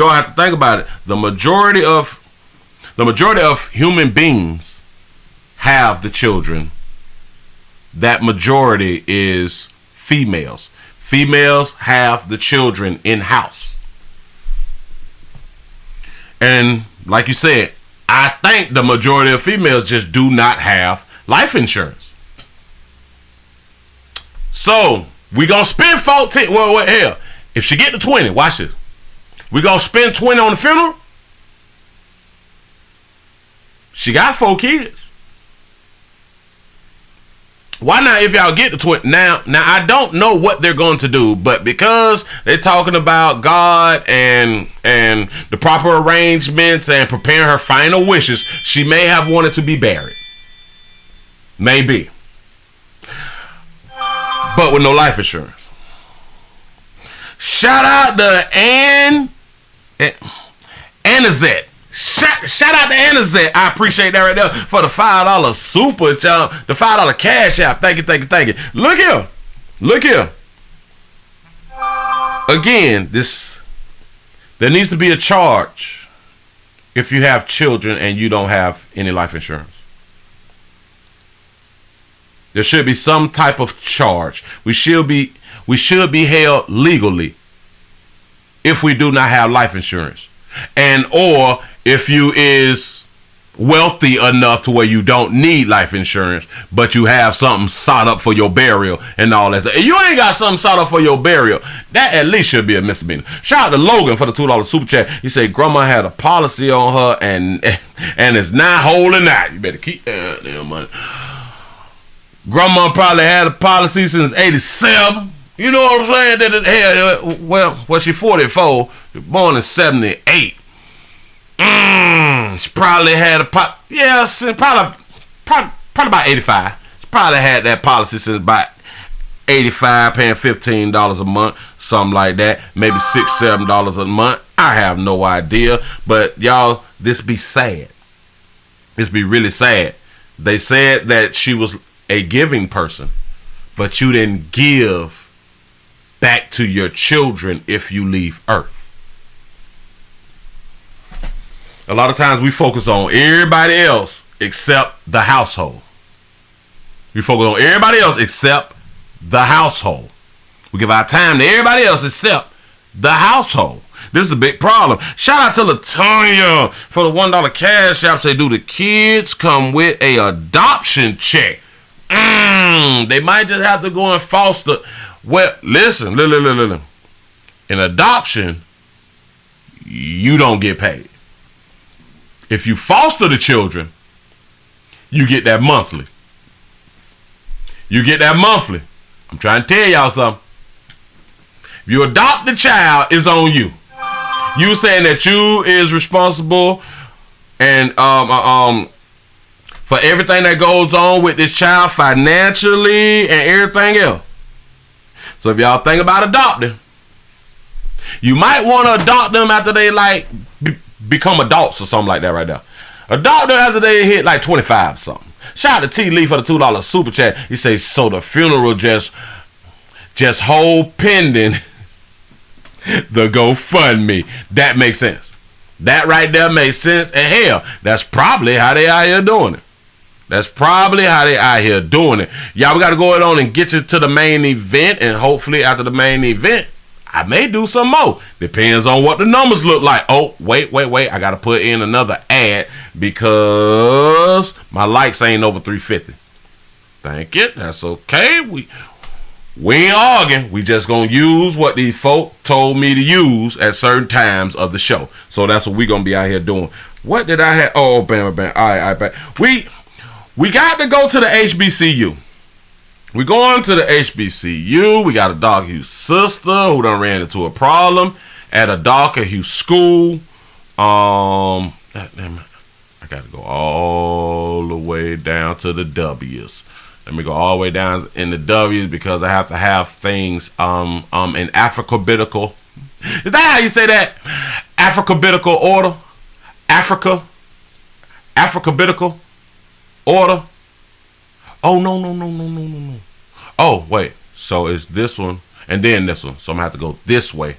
all have to think about it. The majority of human beings have the children. That majority is females. Females have the children in-house. And like you said, I think the majority of females just do not have life insurance. So we gonna spend 14. Well, hell, if she get to 20, watch this. We gonna spend 20 on the funeral. She got 4 kids. Why not? If y'all get to 20 now, I don't know what they're going to do, but because they're talking about God and the proper arrangements and preparing her final wishes, she may have wanted to be buried. Maybe. But with no life insurance. Shout out to Anazette. Shout out to Anazette. I appreciate that right there for the $5 super, y'all. The $5 cash app. Thank you. Look here. Again, there needs to be a charge if you have children and you don't have any life insurance. There should be some type of charge. We should be held legally if we do not have life insurance, and or if you is wealthy enough to where you don't need life insurance, but you have something sought up for your burial and all that stuff. If you ain't got something sought up for your burial, that at least should be a misdemeanor. Shout out to Logan for the $2 super chat. He said grandma had a policy on her and it's not holding out. You better keep that damn money. Grandma probably had a policy since 87. You know what I'm saying? Well, she 44, born in 78. She probably had probably about 85. She probably had that policy since about 85, paying $15 a month, something like that. Maybe $6, $7 a month. I have no idea. But y'all, this be sad. This be really sad. They said that she was a giving person, but you didn't give back to your children if you leave Earth. A lot of times we focus on everybody else except the household. We focus on everybody else except the household. We give our time to everybody else except the household. This is a big problem. Shout out to LaTonya for the $1 cash app. Say, do the kids come with a adoption check? They might just have to go and foster. Well, listen. In adoption, you don't get paid. If you foster the children, you get that monthly. I'm trying to tell y'all something. If you adopt the child, it's on you. You saying that you is responsible and for everything that goes on with this child financially and everything else. So if y'all think about adopting, you might want to adopt them after they become adults or something like that right there. Adopt them after they hit 25 something. Shout out to T Lee for the $2 super chat. He says, so the funeral just hold pending the GoFundMe. That makes sense. That right there makes sense. And hell, that's probably how they out here doing it. That's probably how they out here doing it. Y'all, we got to go on and get you to the main event, and hopefully after the main event, I may do some more. Depends on what the numbers look like. Oh, wait. I got to put in another ad because my likes ain't over 350. Thank you. That's okay. We ain't arguing. We just going to use what these folk told me to use at certain times of the show. So that's what we going to be out here doing. What did I have? Oh, bam. All right. We got to go to the HBCU. We going to the HBCU. We got a Darker Hue sister who done ran into a problem at a Darker Hue school. I got to go all the way down to the W's. Let me go all the way down in the W's because I have to have things in alphabetical. Is that how you say that? Alphabetical order? Alphabetical order? Oh, no. Oh, wait. So it's this one and then this one. So I'm going to have to go this way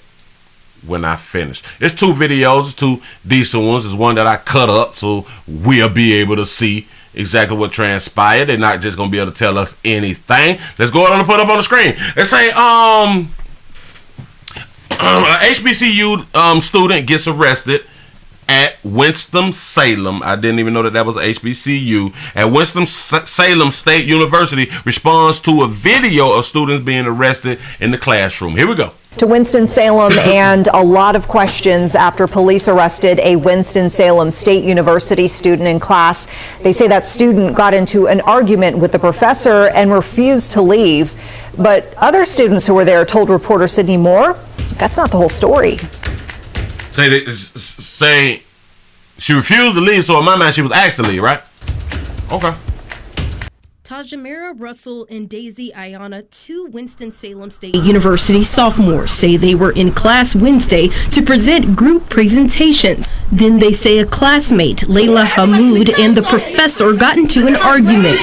when I finish. It's 2 videos. It's 2 decent ones. There's one that I cut up so we'll be able to see exactly what transpired. They're not just going to be able to tell us anything. Let's go ahead and put up on the screen. Let's say a HBCU student gets arrested at Winston-Salem. I didn't even know that was a HBCU. At Winston-Salem State University responds to a video of students being arrested in the classroom. Here we go. To Winston-Salem and a lot of questions after police arrested a Winston-Salem State University student in class. They say that student got into an argument with the professor and refused to leave. But other students who were there told reporter Sydney Moore that's not the whole story. Say she refused to leave, so in my mind she was asked to leave, right? Okay. Tajamira Russell and Daisy Ayana, 2 Winston-Salem State University sophomores, say they were in class Wednesday to present group presentations. Then they say a classmate, Layla Hamoud, and the professor got into an argument.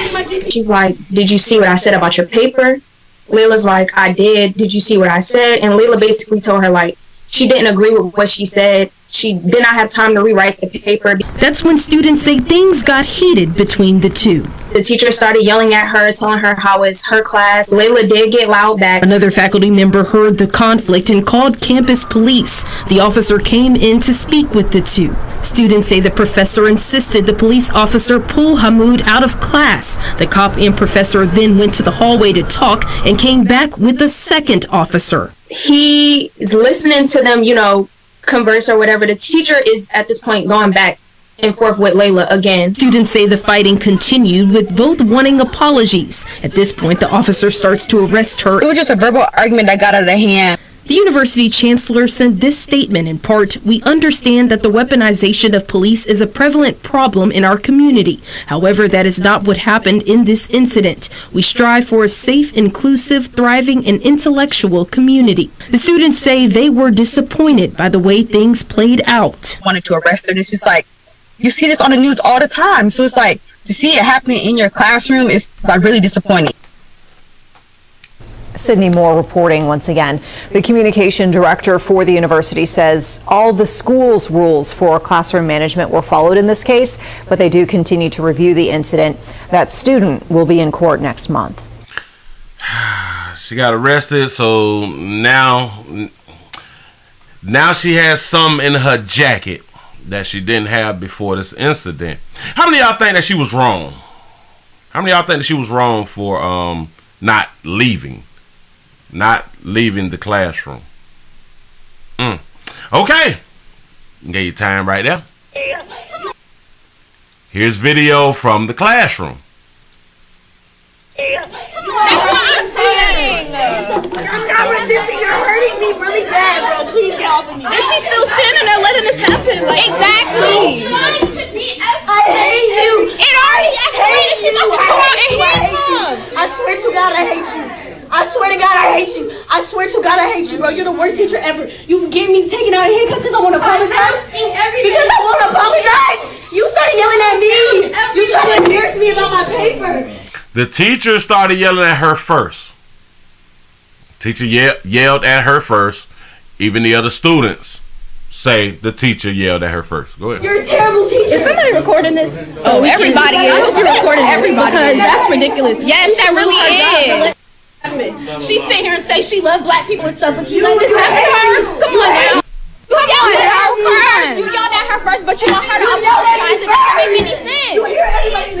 She's like, "Did you see what I said about your paper?" Layla's like, "I did. Did you see what I said?" And Layla basically told her, like, she didn't agree with what she said. She did not have time to rewrite the paper. That's when students say things got heated between the two. The teacher started yelling at her, telling her how it's her class. Layla did get loud back. Another faculty member heard the conflict and called campus police. The officer came in to speak with the two. Students say the professor insisted the police officer pull Hamoud out of class. The cop and professor then went to the hallway to talk and came back with a second officer. He is listening to them, converse or whatever. The teacher is at this point going back and forth with Layla again. Students say the fighting continued with both wanting apologies. At this point, the officer starts to arrest her. It was just a verbal argument that got out of hand. The university chancellor sent this statement in part, "We understand that the weaponization of police is a prevalent problem in our community. However, that is not what happened in this incident. We strive for a safe, inclusive, thriving, and intellectual community." The students say they were disappointed by the way things played out. Wanted to arrest her. It's just like, you see this on the news all the time. So it's like, to see it happening in your classroom is like really disappointing. Sydney Moore reporting once again. The communication director for the university says all the school's rules for classroom management were followed in this case, but they do continue to review the incident. That student will be in court next month. She got arrested, so now she has some in her jacket that she didn't have before this incident. How many of y'all think that she was wrong? How many of y'all think that she was wrong for not leaving the classroom? Okay, gave you time right there. Here's video from the classroom. I'm not resisting. You're hurting me really bad, bro. Please get off of me. And she's still standing there letting this happen. Like, exactly. I hate you. It already escalated. She's about to go out and hit him. I swear to God, I hate you. I swear to God, I hate you. I swear to God, I hate you, bro. You're the worst teacher ever. You get me taken out of here because I want to apologize. Because I want to apologize. You started yelling at me. You trying to embarrass me about my paper. The teacher started yelling at her first. Teacher yelled at her first. Even the other students say the teacher yelled at her first. Go ahead. You're a terrible teacher. Is somebody recording this? Oh, everybody is. I hope you're recording everybody because that's ridiculous. Yes, that really is. She sit here and say she loves black people and stuff, but you let this happen to her? Come on now. You yelled at her first. You yelled at her first, but you want her to apologize. It doesn't make any sense. You hear everybody's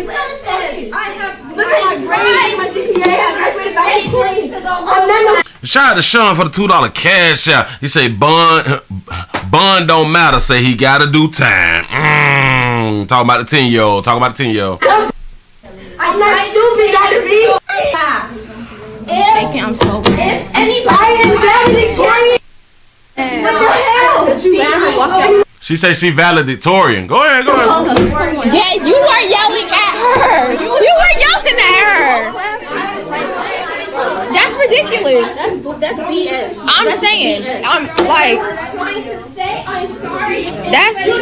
I have look at my grades, my GPA. I graduated by 8 points. Shout out to Sean for the $2 cash out. He say bond don't matter. Say he gotta do time. Talking about the 10-year-old. Talking about the 10-year-old. I'm not stupid. Gotta be. Shaking, I'm so bad. Anybody in valedictorian? What the hell? She say she valedictorian. Go ahead, go ahead. Yeah, you were yelling at her. You were yelling at her. That's ridiculous. That's BS. I'm saying. BS. I'm like. Trying to say I'm sorry. That's. You're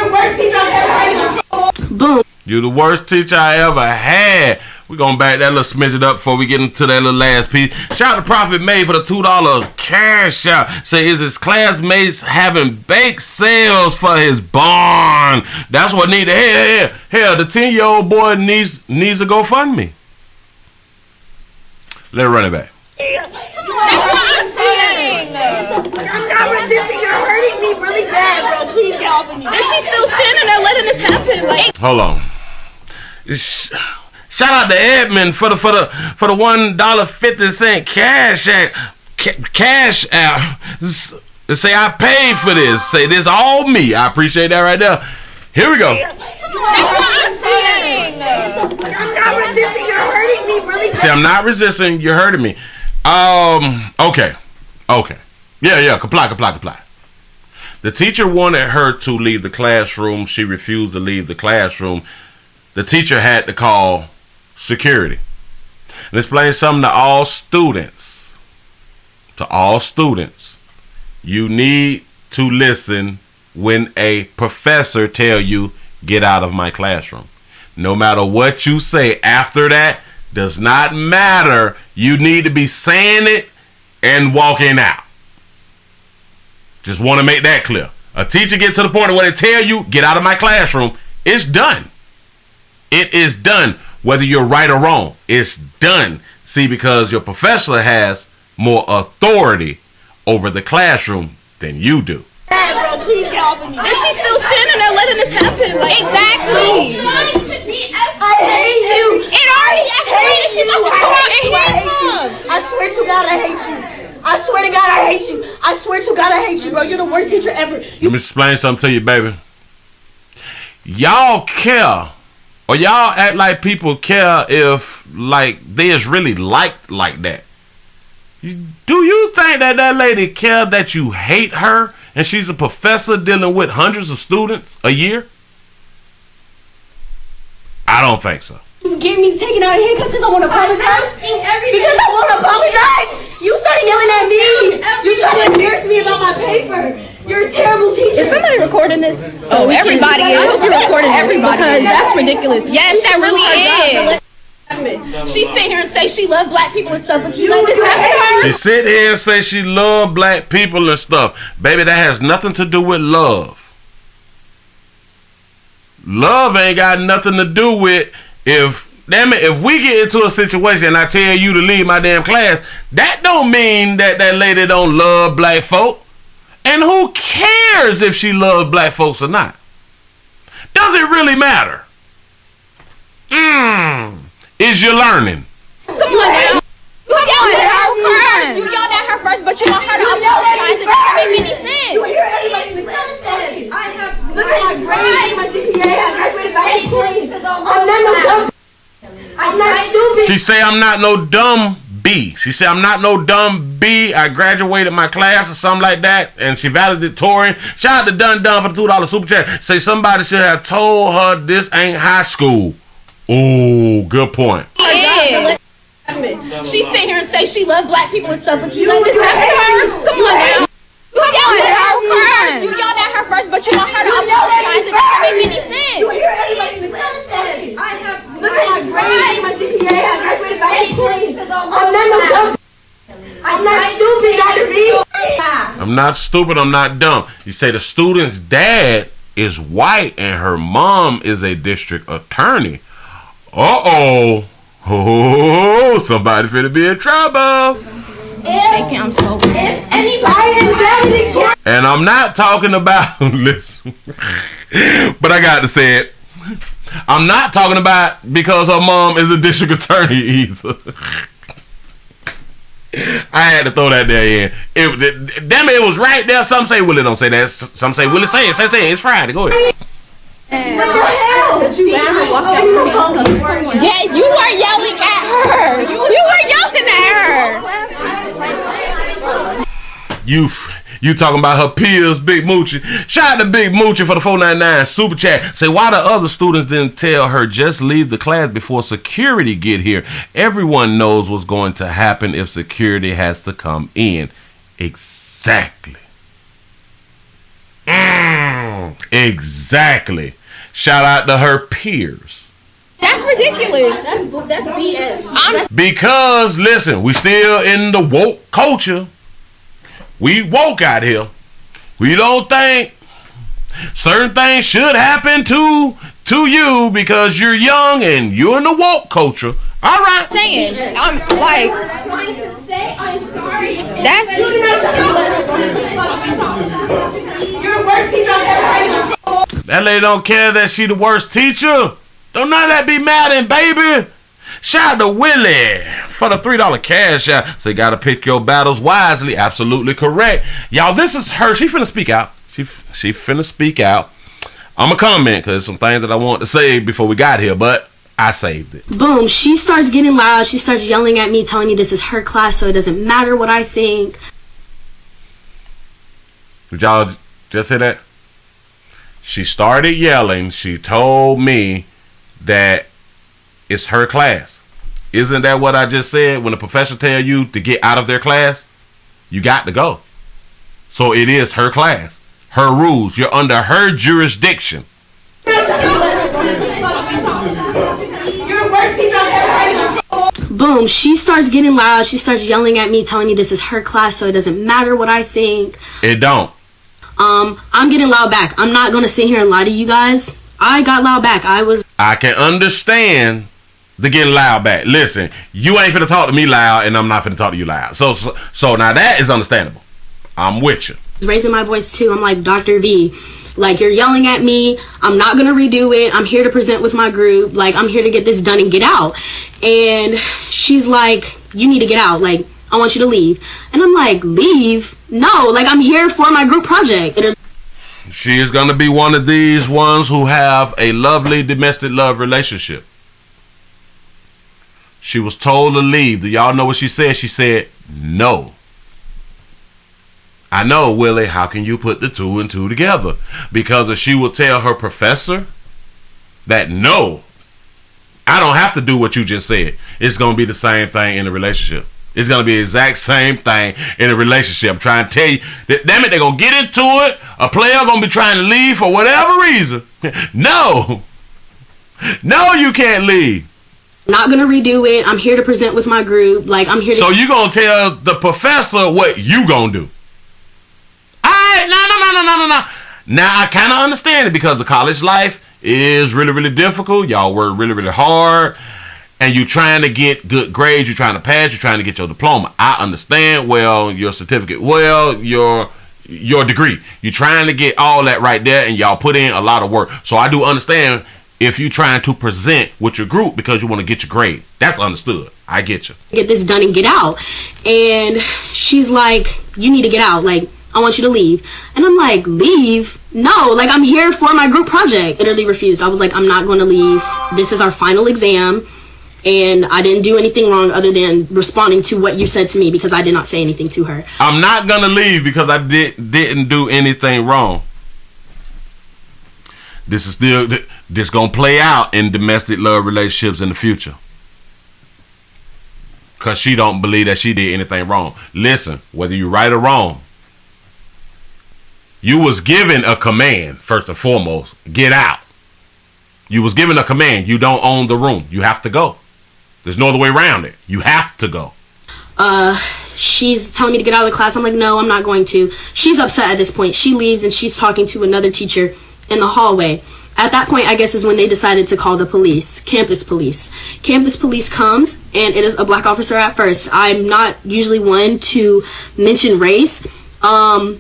the worst teacher I've ever had. Boom. You the worst teacher I ever had. We're going to back that little smidget up before we get into that little last piece. Shout out to Prophet May for the $2 cash out. Say, is his classmates having bake sales for his barn? That's what need to hell, the 10-year-old boy needs a GoFundMe. Let's run it back. That's what I'm saying. I'm not resisting. You're hurting me really bad, bro. Please get off of me. And she's still standing there letting this happen. Like, hold on. Shout out to Edmund for the $1.50 cash out. Say I paid for this. Say this all me. I appreciate that right there. Here we go. That's what I'm saying. I'm not resisting. You're hurting me really bad. See, I'm not resisting. You're hurting me. Okay. Yeah. Comply. The teacher wanted her to leave the classroom. She refused to leave the classroom. The teacher had to call security and explain something to all students. You need to listen when a professor tell you get out of my classroom. No matter what you say after that does not matter. You need to be saying it and walking out. Just want to make that clear. A teacher get to the point where they tell you get out of my classroom, it's done. It is done. Whether you're right or wrong, it's done. See, because your professor has more authority over the classroom than you do. Hey, bro, please get off of me. and she's still standing there letting this happen. Like, Exactly. I hate you. It already escalated. She's about to go out and hit him. I swear to God, I hate you. I swear to God, I hate you. I swear to God, I hate you, bro. You're the worst teacher ever. Let me explain something to you, baby. Y'all care. Or y'all act like people care if, like, they is really liked like that. Do you think that lady care that you hate her and she's a professor dealing with hundreds of students a year? I don't think so. You get me taken out of here because I want to apologize? Because I want to apologize? You started yelling at me. You trying to embarrass me about my paper. You're a terrible teacher. Is somebody recording this? Oh, everybody is. I hope you're recording everybody because that's ridiculous. Yes, that really is. She sit here and say she loves black people and stuff, but you let this happen to her? She sit here and say she love black people and stuff. Baby, that has nothing to do with love. Love ain't got nothing to do with if we get into a situation and I tell you to leave my damn class, that don't mean that lady don't love black folk. And who cares if she loves black folks or not? Does it really matter? Is you learning? Come on now. You yelled at her first. You yelled at her first, but you want her to apologize. It doesn't make any sense. You hear everybody's I have look at my grades, my GPA. I graduated by 8 points. I'm not stupid. She say I'm not no dumb B. She said I'm not no dumb B. I graduated my class or something like that. And she valedictorian. Shout out to Dun for the $2 super chat. Say somebody should have told her this ain't high school. Ooh, good point. Yeah. She sit here and say she loves black people and stuff, but you let this happen to her? Come on now. You yelled at her first. You yelled at her first, but you want her to apologize. It doesn't make any sense. You hear everybody's I have look at my grades, my GPA. I graduated by 8 points. I'm not stupid. I'm not stupid. I'm not dumb. You say the student's dad is white and her mom is a district attorney. Uh-oh. Oh, somebody finna be in trouble. I'm so bad. And I'm not talking about, listen, but I got to say it. I'm not talking about because her mom is a district attorney either. I had to throw that there in. Damn it, it was right there. Some say Willie don't say that. Some say Willie say it. Say it. It's Friday. Go ahead. What the hell? Did you ever walk out your me? Yeah, you were yelling at her. You were yelling at her. You talking about her peers, Big Moochie. Shout out to Big Moochie for the 499 super chat. Say, why the other students didn't tell her just leave the class before security get here? Everyone knows what's going to happen if security has to come in. Exactly. Exactly. Shout out to her peers. That's ridiculous. That's BS. Because, listen, we still in the woke culture. We woke out here. We don't think certain things should happen to you because you're young and you're in the woke culture. All right. Saying, I'm like, trying to say I'm sorry. That's you're the worst teacher I've ever had. That lady don't care that she the worst teacher. Don't none of that be mad at, baby. Shout out to Willie for the $3 cash out. Say, gotta pick your battles wisely. Absolutely correct. Y'all, this is her. She finna speak out. She finna speak out. I'm going to comment because there's some things that I want to say before we got here, but I saved it. Boom. She starts getting loud. She starts yelling at me, telling me this is her class, so it doesn't matter what I think. Did y'all just hear that? She started yelling. She told me that it's her class. Isn't that what I just said? When the professor tell you to get out of their class, you got to go. So it is her class, her rules. You're under her jurisdiction. Boom. She starts getting loud. She starts yelling at me, telling me this is her class, so it doesn't matter what I think. It don't. I'm getting loud back. I'm not gonna sit here and lie to you guys. I got loud back. I can understand the getting loud back. Listen, you ain't finna talk to me loud, and I'm not finna talk to you loud. So now that is understandable. I'm with you. Raising my voice too. I'm like, Dr. V, like, you're yelling at me. I'm not gonna redo it. I'm here to present with my group. Like, I'm here to get this done and get out. And she's like, you need to get out. Like, I want you to leave. And I'm like, leave? No, like, I'm here for my group project. She is going to be one of these ones who have a lovely domestic love relationship. She was told to leave. Do y'all know what she said? She said, no. I know, Willie, how can you put the two and two together? Because if she will tell her professor that no, I don't have to do what you just said, it's going to be the same thing in a relationship. It's going to be the exact same thing in a relationship. I'm trying to tell you, damn it, they're going to get into it. A player going to be trying to leave for whatever reason. No, you can't leave. Not going to redo it. I'm here to present with my group. Like, I'm here to... So you going to tell the professor what you going to do? All right, no. Now, I kind of understand it because the college life is really, really difficult. Y'all work really, really hard. And you're trying to get good grades, you're trying to pass, you're trying to get your diploma. I understand, well, your certificate, well, your degree. You're trying to get all that right there, and y'all put in a lot of work. So I do understand if you're trying to present with your group because you want to get your grade. That's understood. I get you. Get this done and get out. And she's like, you need to get out. Like, I want you to leave. And I'm like, leave? No, like, I'm here for my group project. Literally refused. I was like, I'm not going to leave. This is our final exam. And I didn't do anything wrong other than responding to what you said to me because I did not say anything to her. I'm not going to leave because I didn't do anything wrong. This is going to play out in domestic love relationships in the future. Because she don't believe that she did anything wrong. Listen, whether you're right or wrong, you was given a command, first and foremost, get out. You was given a command. You don't own the room. You have to go. There's no other way around it. You have to go. She's telling me to get out of the class. I'm like, no, I'm not going to. She's upset at this point. She leaves and she's talking to another teacher in the hallway. At that point, I guess, is when they decided to call the police, campus police. Campus police comes, and it is a black officer at first. I'm not usually one to mention race, but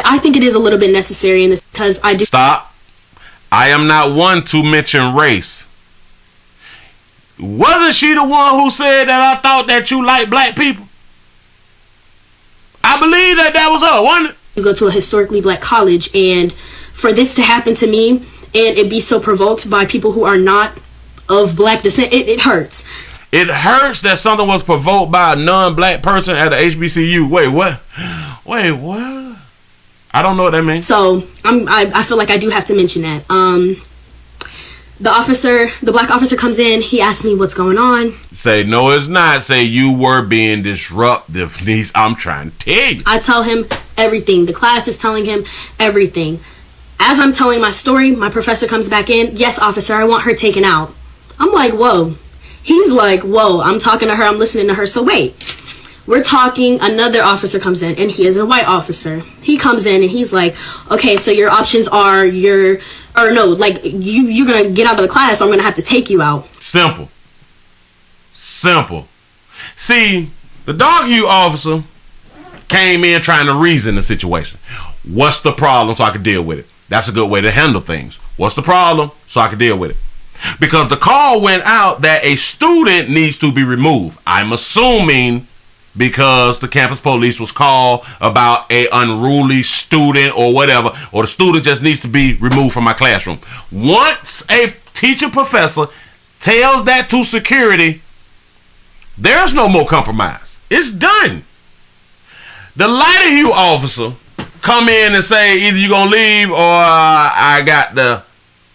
I think it is a little bit necessary in this because I do. Stop. I am not one to mention race. Wasn't she the one who said that I thought that you like black people? I believe that was her, wasn't it? You go to a historically black college, and for this to happen to me, and it be so provoked by people who are not of black descent, it hurts. It hurts that something was provoked by a non-black person at a HBCU. Wait, what? Wait, what? I don't know what that means. So I feel like I do have to mention that. The black officer comes in. He asks me what's going on. Say, no, it's not. Say, you were being disruptive. I'm trying to tell you. I tell him everything. The class is telling him everything. As I'm telling my story, my professor comes back in. Yes, officer, I want her taken out. I'm like, whoa. He's like, whoa, I'm talking to her. I'm listening to her. So wait, we're talking. Another officer comes in, and he is a white officer. He comes in, and he's like, okay, so your options are you're going to get out of the class, or I'm going to have to take you out. Simple. See, the dog you officer came in trying to reason the situation. What's the problem so I can deal with it? That's a good way to handle things. What's the problem so I can deal with it? Because the call went out that a student needs to be removed. I'm assuming because the campus police was called about a unruly student or whatever, or the student just needs to be removed from my classroom. Once a teacher professor tells that to security, there's no more compromise. It's done. The lighter hue officer come in and say either you're gonna leave or I got to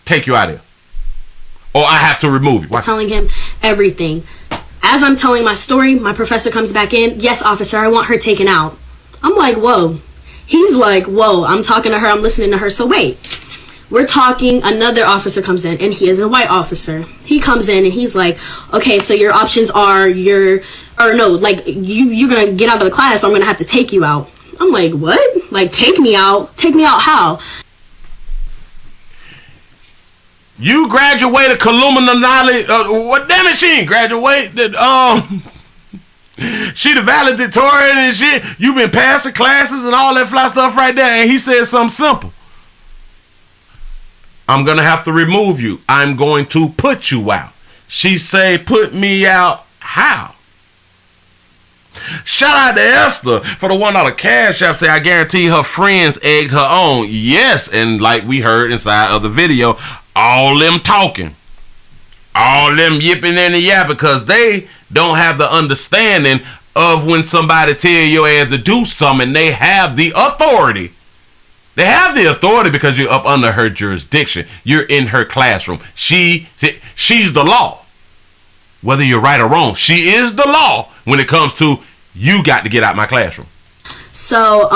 take you out of here, or I have to remove you. I was telling him everything. As I'm telling my story, my professor comes back in. Yes, officer, I want her taken out. I'm like, whoa. He's like, whoa, I'm talking to her. I'm listening to her. So wait, we're talking. Another officer comes in, and he is a white officer. He comes in, and he's like, okay, so your options are you're going to get out of the class, or I'm going to have to take you out. I'm like, what? Like, take me out? Take me out how? You graduated Illuminati. What? Damn it, she ain't graduated. She the valedictorian and shit. You been passing classes and all that fly stuff right there. And he said something simple. I'm going to have to remove you. I'm going to put you out. She say, put me out how? Shout out to Esther for the $1 cash app. Say, I guarantee her friends egged her on. Yes, and like we heard inside of the video, all them talking, all them yipping and the yap, because they don't have the understanding of when somebody tell your ass to do something. They have the authority. They have the authority because you're up under her jurisdiction. You're in her classroom. She's the law. Whether you're right or wrong, she is the law when it comes to you got to get out my classroom. So,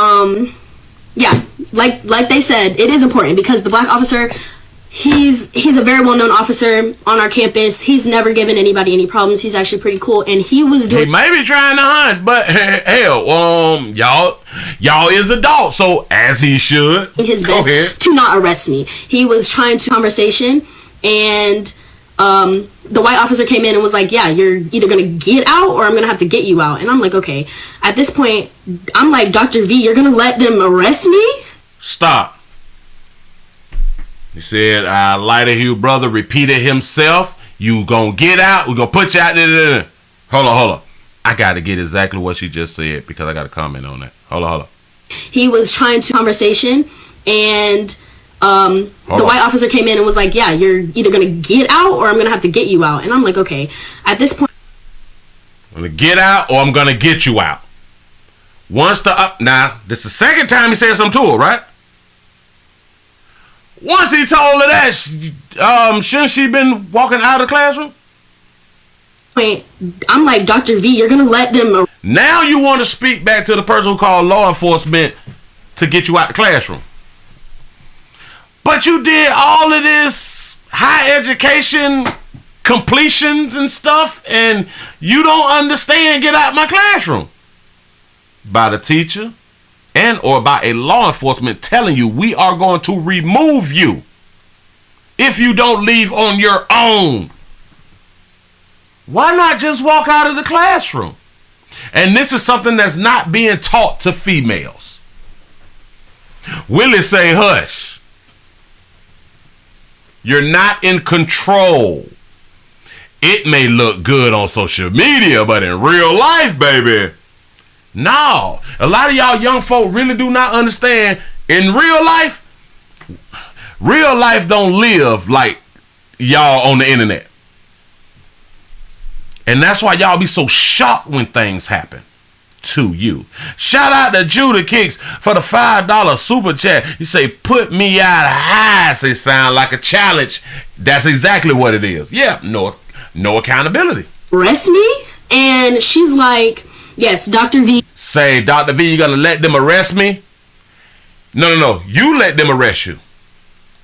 yeah, like they said, it is important because the black officer, he's a very well-known officer on our campus. He's never given anybody any problems. He's actually pretty cool, and he was doing. He may be trying to hunt, but hell, y'all is adults, so as he should. His best to not arrest me. He was trying to conversation, and the white officer came in and was like, yeah, you're either gonna get out or I'm gonna have to get you out. And I'm like, okay. At this point, I'm like, Dr. V, you're gonna let them arrest me? Stop. He said, lighter hue brother repeated himself. You gonna get out, we gonna put you out there. Hold on. I gotta get exactly what she just said because I gotta comment on that. Hold on. He was trying to conversation, and the white officer came in and was like, yeah, you're either gonna get out or I'm gonna have to get you out. And I'm like, okay. At this point, I'm gonna get out or I'm gonna get you out. Once now, this is the second time he said something to her, right? Once he told her that, shouldn't she been walking out of the classroom? Wait, I'm like, Dr. V, you're gonna let them. Now you want to speak back to the person who called law enforcement to get you out the classroom. But you did all of this high education completions and stuff, and you don't understand, get out my classroom. By the teacher and or by a law enforcement telling you, we are going to remove you if you don't leave on your own. Why not just walk out of the classroom? And this is something that's not being taught to females. Willie say, hush. You're not in control. It may look good on social media, but in real life, baby, no. A lot of y'all young folk really do not understand. In real life don't live like y'all on the internet. And that's why y'all be so shocked when things happen to you. Shout out to Judah Kicks for the $5 super chat. You say, put me out high. Say, sound like a challenge. That's exactly what it is. Yeah, no accountability. Arrest me? And she's like, yes, Dr. V. Say, Dr. V, you gonna let them arrest me? No. You let them arrest you.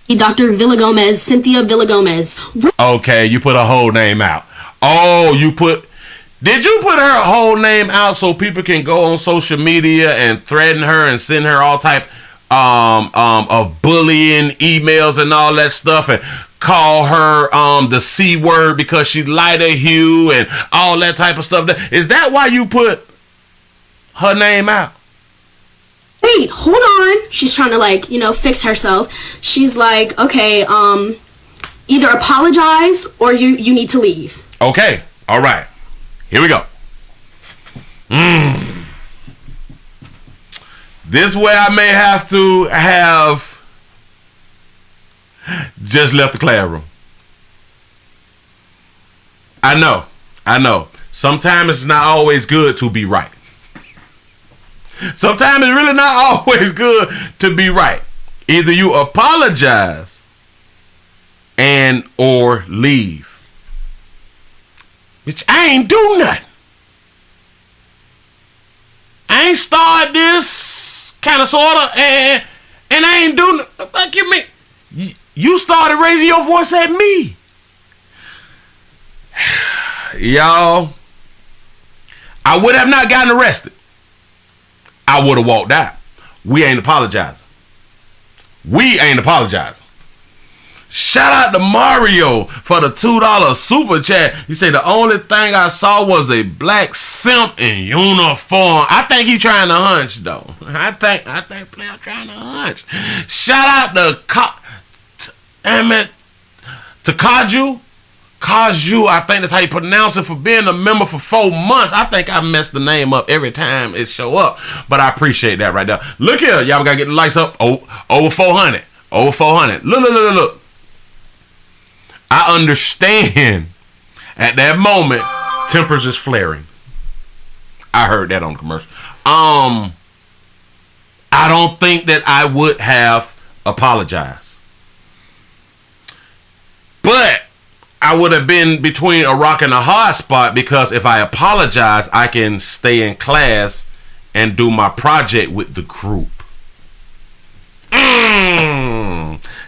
Dr. Villagomez, Cynthia Villagomez. Okay, you put her whole name out. Oh, did you put her whole name out so people can go on social media and threaten her and send her all type of bullying emails and all that stuff and call her the C word because she lighter hue and all that type of stuff? Is that why you put her name out? Wait, hold on. She's trying to fix herself. She's like, okay, either apologize or you need to leave. Okay, all right. Here we go. This way I may have to have just left the classroom. I know. Sometimes it's not always good to be right. Sometimes it's really not always good to be right. Either you apologize and or leave. Bitch, I ain't do nothing. I ain't started this kind of sorta and I ain't doing the fuck you mean. You started raising your voice at me. Y'all, I would have not gotten arrested. I would have walked out. We ain't apologizing. Shout out to Mario for the $2 super chat. You say the only thing I saw was a black simp in uniform. I think he trying to hunch though. I think player trying to hunch. Shout out to Kaju, I think that's how you pronounce it, for being a member for 4 months. I think I mess the name up every time it show up, but I appreciate that right there. Look here, y'all gotta get the likes up. Over 400. Look. I understand at that moment tempers is flaring. I heard that on the commercial. I don't think that I would have apologized, but I would have been between a rock and a hard spot, because if I apologize, I can stay in class and do my project with the group.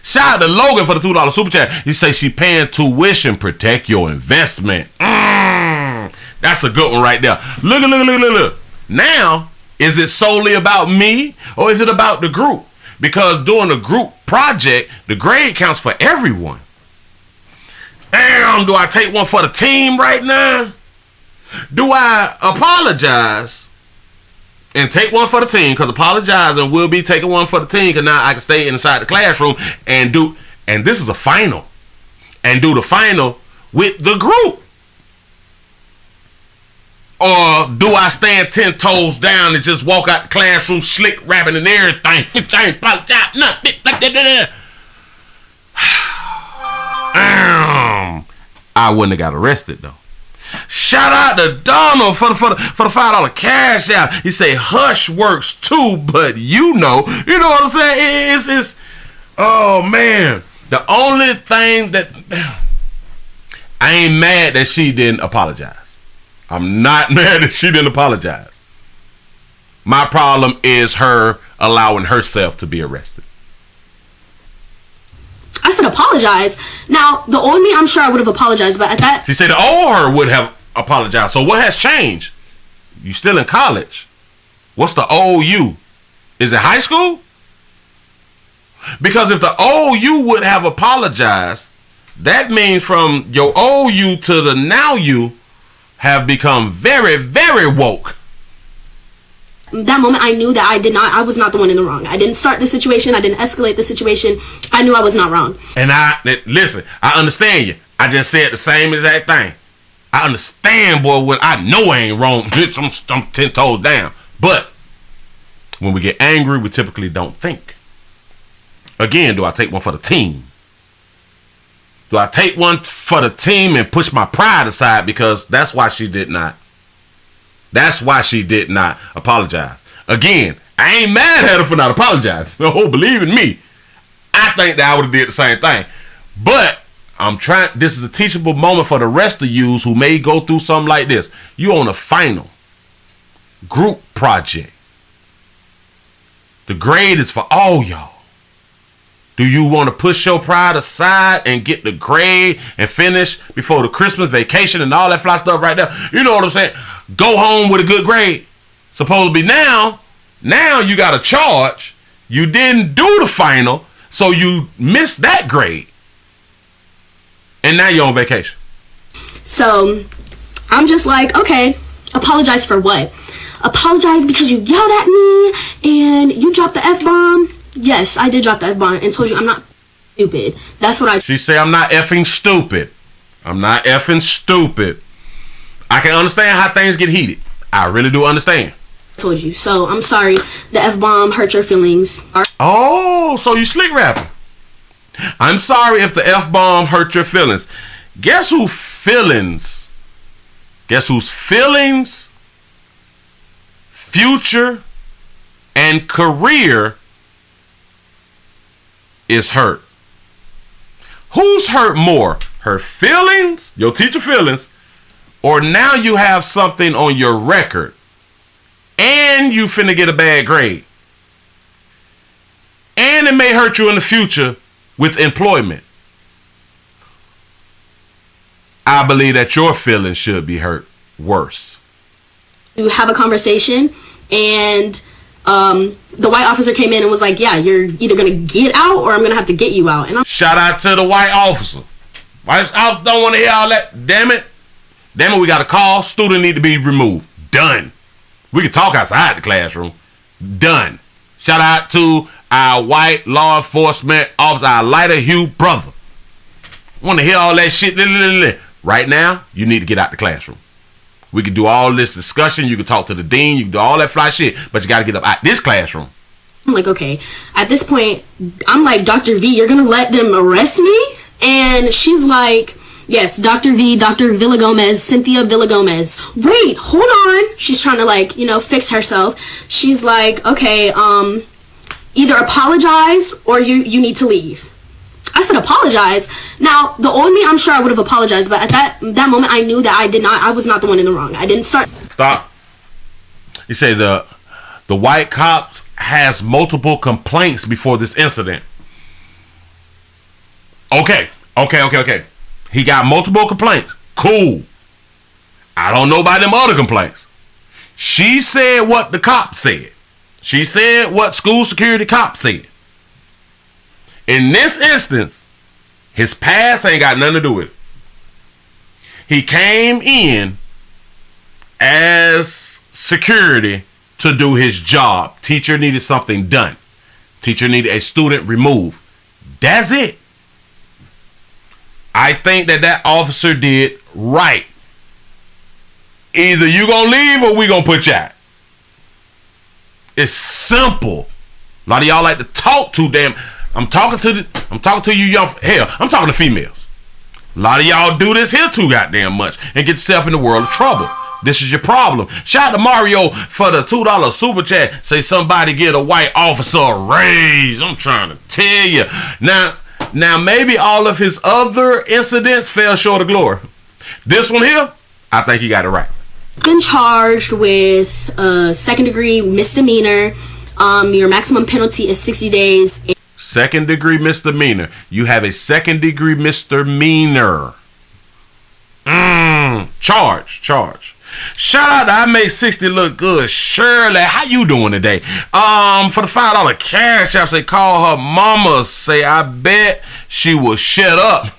Shout out to Logan for the $2 super chat. You say she paying tuition, protect your investment. That's a good one right there. Look. Now, is it solely about me or is it about the group? Because doing a group project, the grade counts for everyone. Damn, do I take one for the team right now? Do I apologize and take one for the team? Because apologizing will be taking one for the team, because now I can stay inside the classroom and this is a final, and do the final with the group. Or do I stand 10 toes down and just walk out the classroom slick rapping and everything? I ain't apologize, nothing like that. I wouldn't have got arrested though. Shout out to Donald for the $5 cash out. He say hush works too, but you know what I'm saying? It's oh man. The only thing that I ain't mad that she didn't apologize. I'm not mad that she didn't apologize. My problem is her allowing herself to be arrested. I I said apologize. Now, the old me, I'm sure I would have apologized, but at that... She said the old her would have apologized. So what has changed? You still in college. What's the old you? Is it high school? Because if the old you would have apologized, that means from your old you to the now you have become very, very woke. That moment, I knew that I was not the one in the wrong. I didn't start the situation. I didn't escalate the situation. I knew I was not wrong. And listen, I understand you. I just said the same exact thing. I understand, boy, when I know I ain't wrong. Bitch, I'm 10 toes down. But when we get angry, we typically don't think. Again, do I take one for the team? Do I take one for the team and push my pride aside? Because that's why she did not. That's why she did not apologize. Again, I ain't mad at her for not apologizing. Oh, believe in me. I think that I would have did the same thing. But I'm trying. This is a teachable moment for the rest of yous who may go through something like this. You on a final group project. The grade is for all y'all. Do you want to push your pride aside and get the grade and finish before the Christmas vacation and all that fly stuff right there? You know what I'm saying? Go home with a good grade. Supposed to be now you got a charge. You didn't do the final, so you missed that grade. And now you're on vacation. So I'm just like, okay, apologize for what? Apologize because you yelled at me and you dropped the F-bomb? Yes, I did drop the F-bomb and told you I'm not stupid. That's what I... She said I'm not effing stupid. I'm not effing stupid. I can understand how things get heated. I really do understand. Told you. So I'm sorry. The F-bomb hurt your feelings. Oh, so you slick rapping. I'm sorry if the F-bomb hurt your feelings. Guess whose feelings, future, and career is hurt? Who's hurt more? Her feelings, your teacher feelings, or now you have something on your record and you finna get a bad grade? And it may hurt you in the future with employment. I believe that your feelings should be hurt worse. You have a conversation and the white officer came in and was like, yeah, you're either going to get out or I'm going to have to get you out. And shout out to the white officer. I don't want to hear all that. Damn it, we got a call. Student need to be removed. Done. We can talk outside the classroom. Done. Shout out to our white law enforcement officer, our lighter hue brother. Want to hear all that shit? Right now, you need to get out the classroom. We can do all this discussion. You can talk to the dean. You can do all that fly shit. But you got to get up out this classroom. I'm like, okay. At this point, I'm like, Dr. V, you're going to let them arrest me? And she's like, yes, Dr. V, Dr. Villagomez, Cynthia Villagomez. Wait, hold on. She's trying to fix herself. She's like, okay, either apologize or you need to leave. I said apologize. Now, the old me, I'm sure I would have apologized, but at that moment, I knew that I was not the one in the wrong. I didn't start. Stop. You say the white cops has multiple complaints before this incident. Okay. He got multiple complaints. Cool. I don't know about them other complaints. She said what the cop said. She said what school security cop said. In this instance, his past ain't got nothing to do with it. He came in as security to do his job. Teacher needed something done. Teacher needed a student removed. That's it. I think that officer did right. Either you gonna leave or we gonna put you out. It's simple. A lot of y'all like to talk too damn. I'm talking to you young. Hell, I'm talking to females. A lot of y'all do this here too goddamn much and get yourself in the world of trouble. This is your problem. Shout out to Mario for the $2 super chat. Say somebody get a white officer a raise. I'm trying to tell you. Now maybe all of his other incidents fell short of glory. This one here, I think he got it right. Been charged with second degree misdemeanor. Your maximum penalty is 60 days. Second degree misdemeanor. You have a second degree misdemeanor. Charge. Shout out to I Make 60 Look Good. Shirley, how you doing today? For the $5 cash app, say call her mama. Say I bet she will shut up.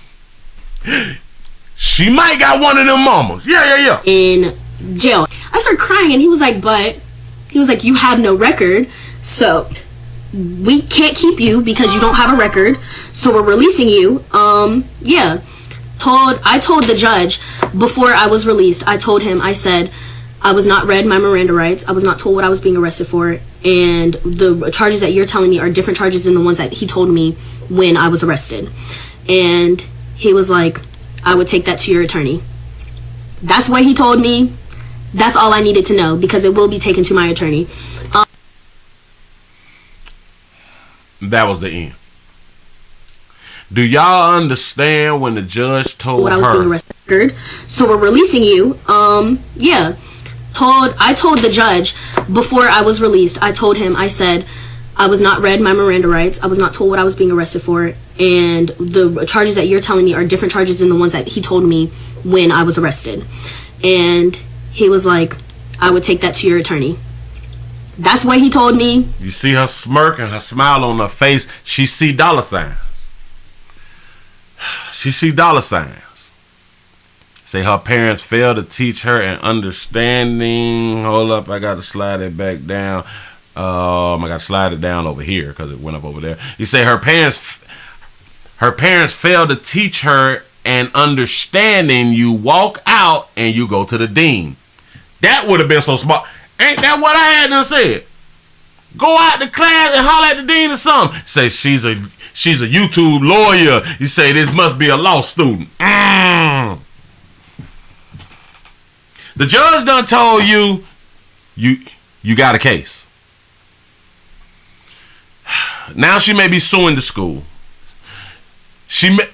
She might got one of them mamas. Yeah. In jail. I started crying and he was like, you have no record, so we can't keep you because you don't have a record, so we're releasing you. I told the judge before I was released, I told him, I said, I was not read my Miranda rights, I was not told what I was being arrested for, and the charges that you're telling me are different charges than the ones that he told me when I was arrested. And he was like, I would take that to your attorney. That's what he told me. That's all I needed to know, because it will be taken to my attorney. That was the end. Do y'all understand when the judge told what I was being arrested, so we're releasing you. I told the judge before I was released, I told him, I said, I was not read my Miranda rights, I was not told what I was being arrested for, and the charges that you're telling me are different charges than the ones that he told me when I was arrested. And he was like, I would take that to your attorney. That's what he told me. You see her smirk and her smile on her face. She see dollar signs. Say her parents failed to teach her an understanding. Hold up, I got to slide it back down. I got to slide it down over here because it went up over there. You say her parents failed to teach her an understanding. You walk out and you go to the dean. That would have been so smart. Ain't that what I had to say? Go out to class and holler at the dean or something. Say she's a YouTube lawyer. You say this must be a law student. The judge done told you got a case. Now she may be suing the school. Baby,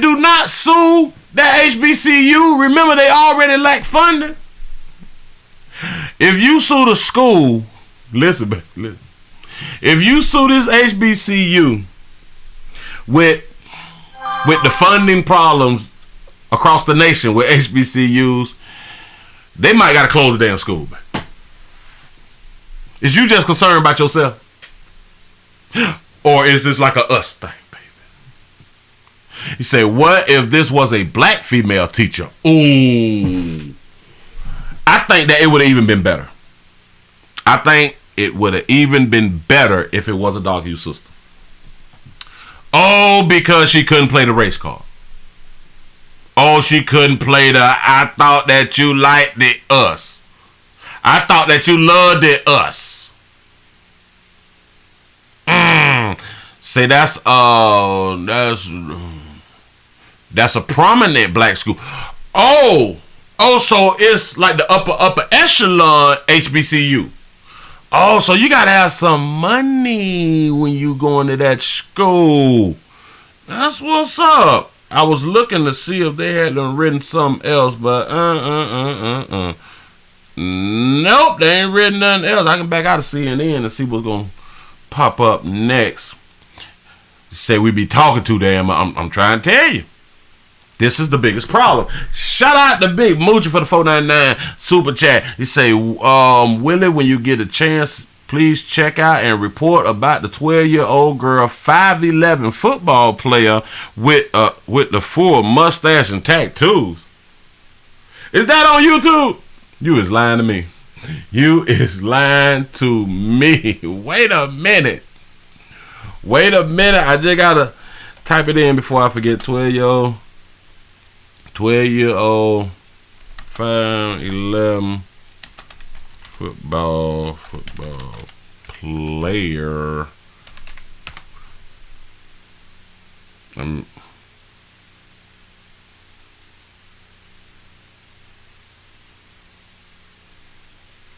do not sue that HBCU. Remember, they already lack funding. If you sue the school, listen. If you sue this HBCU with the funding problems across the nation with HBCUs, they might got to close the damn school. Is you just concerned about yourself? Or is this like a us thing, baby? You say, what if this was a black female teacher? Ooh. I think that it would have even been better. I think it would have even been better if it was a dog you sister. Oh, because she couldn't play the race card. Oh, she couldn't play the I thought that you liked the us. I thought that you loved the us. Say that's a prominent black school. Oh, so it's like the upper echelon HBCU. Oh, so you gotta have some money when you go into that school. That's what's up. I was looking to see if they had written something else, but nope, they ain't written nothing else. I can back out of CNN and see what's gonna pop up next. Say we be talking too damn. I'm trying to tell you. This is the biggest problem. Shout out to Big Moochie for the $4.99 super chat. He say, Willie, when you get a chance, please check out and report about the 12-year-old girl, 5'11" football player with the full mustache and tattoos. Is that on YouTube? You is lying to me. You is lying to me. Wait a minute. I just gotta type it in before I forget. 12-year-old 5'11" football player.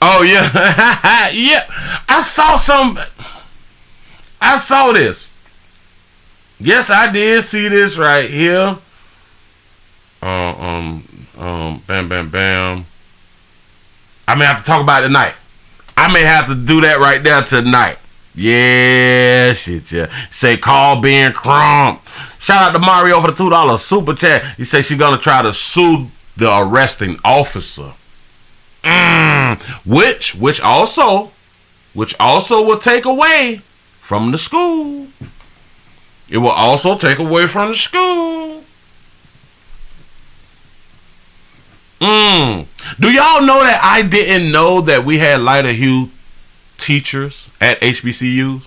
Oh yeah. Yeah, I saw this. Yes, I did see this right here. Bam. I may have to talk about it tonight. I may have to do that right there tonight. Yeah, shit, yeah. Say call Ben Crump. Shout out to Mario for the $2 super chat. He say she's gonna try to sue the arresting officer. Which also will take away from the school. It will also take away from the school. Do y'all know that I didn't know that we had lighter hue teachers at HBCUs?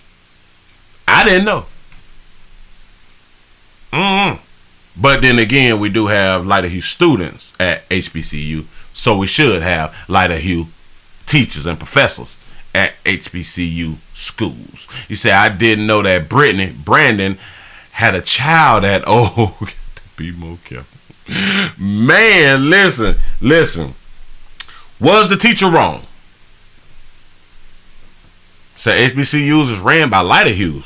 I didn't know. But then again, we do have lighter hue students at HBCU, so we should have lighter hue teachers and professors at HBCU schools. You say I didn't know that Brandon had a child at got to be more careful. Man, listen. Was the teacher wrong? Say HBCUs is ran by lighter hues.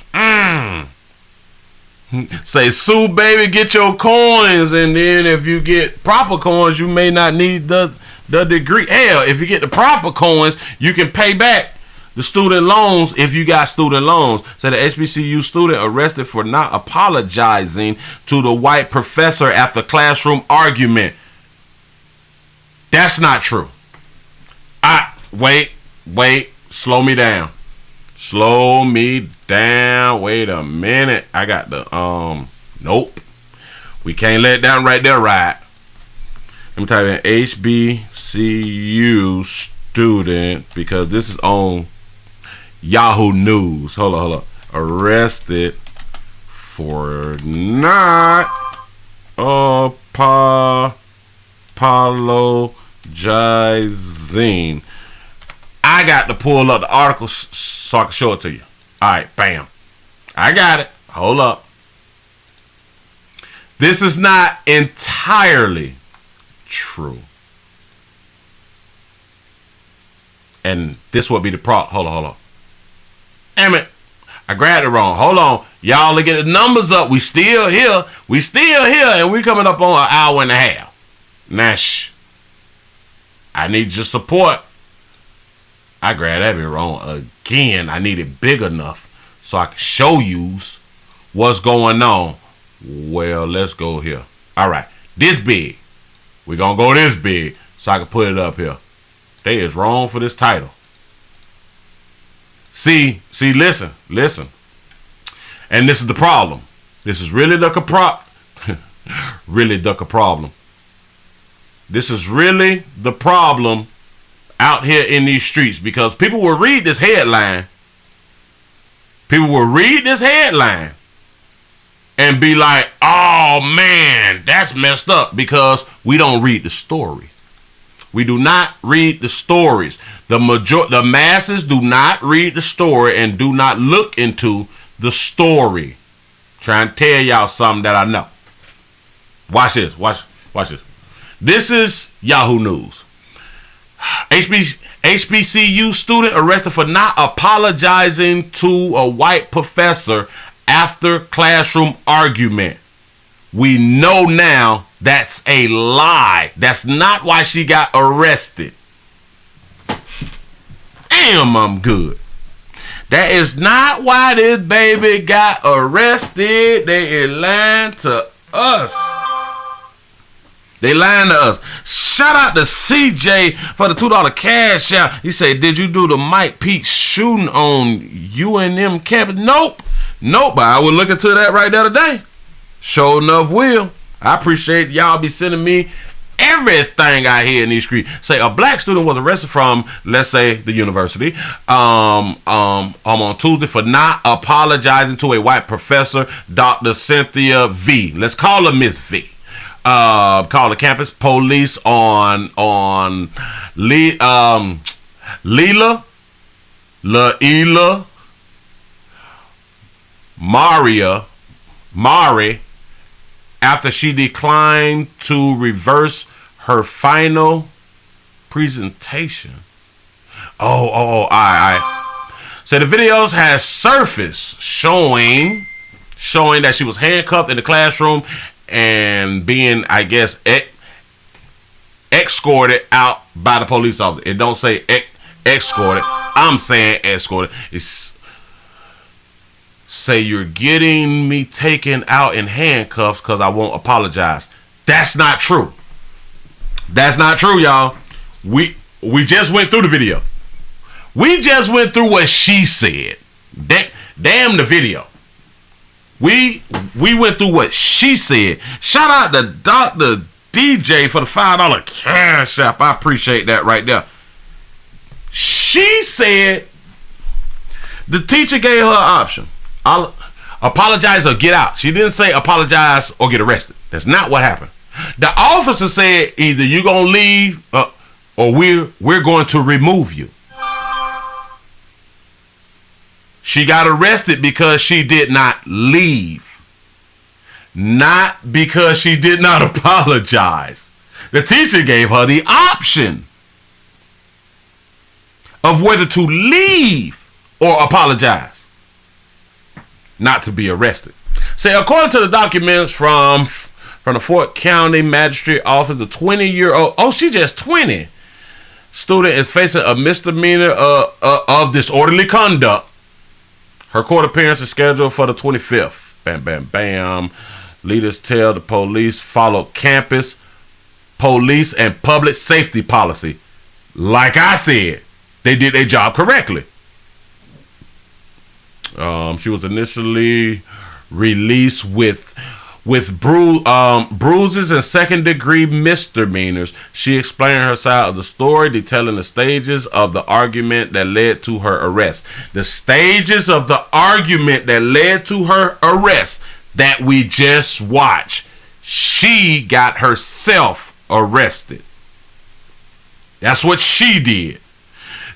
Say, Sue, baby, get your coins, and then if you get proper coins, you may not need the degree. Hell, if you get the proper coins, you can pay back the student loans if you got student loans. Say the HBCU student arrested for not apologizing to the white professor after classroom argument. That's not true. Wait, slow me down. Wait a minute. I got the nope. We can't let that right there ride. Let me type in HBCU student because this is on Yahoo News. Hold on. Arrested for not apologizing. I got to pull up the article so I can show it to you. Alright, bam. I got it. Hold up. This is not entirely true. And this would be the problem. Hold on. Damn it. I grabbed it wrong. Hold on. Y'all look at the numbers up. We still here. And we coming up on an hour and a half. Nash. I need your support. I grabbed that bit wrong again. I need it big enough so I can show you what's going on. Well, let's go here. All right. This big. We're going to go this big so I can put it up here. They is wrong for this title. See, listen. And this is the problem. This is really the problem. This is really the problem out here in these streets, because people will read this headline. And be like, oh man, that's messed up, because we don't read the story. We do not read the stories. The masses do not read the story and do not look into the story. Trying to tell y'all something that I know. Watch this. Watch this. This is Yahoo News. HBCU student arrested for not apologizing to a white professor after classroom argument. We know now that's a lie. That's not why she got arrested. Damn, I'm good. That is not why this baby got arrested. They lying to us. Shout out to CJ for the $2 cash out. He said, did you do the Mike Pete shooting on UNM campus? Nope. But I will look into that right there today. Sure enough will. I appreciate y'all be sending me everything I hear in these streets. Say a black student was arrested from, let's say, the university on Tuesday for not apologizing to a white professor, Dr. Cynthia V. Let's call her Miss V. Call the campus police on Laila Mari after she declined to reverse her final presentation. All right. So the videos has surfaced showing that she was handcuffed in the classroom and being, I guess, escorted out by the police officer. It don't say escorted. I'm saying escorted. say you're getting me taken out in handcuffs because I won't apologize. That's not true. That's not true, y'all. We just went through the video. We just went through what she said. Damn the video. We went through what she said. Shout out to Dr. DJ for the $5 cash app. I appreciate that right there. She said the teacher gave her an option. I'll apologize or get out. She didn't say apologize or get arrested. That's not what happened. The officer said either you're going to leave or we're going to remove you. She got arrested because she did not leave. Not because she did not apologize. The teacher gave her the option of whether to leave or apologize, not to be arrested. Say, according to the documents from the Fort County Magistrate Office, the 20-year-old, oh, she just 20, student is facing a misdemeanor of disorderly conduct. Her court appearance is scheduled for the 25th. Bam, bam, bam. Leaders tell the police follow campus, police, and public safety policy. Like I said, they did their job correctly. She was initially released with bruises and second-degree misdemeanors. She explained her side of the story, detailing the stages of the argument that led to her arrest. The stages of the argument that led to her arrest that we just watched. She got herself arrested. That's what she did.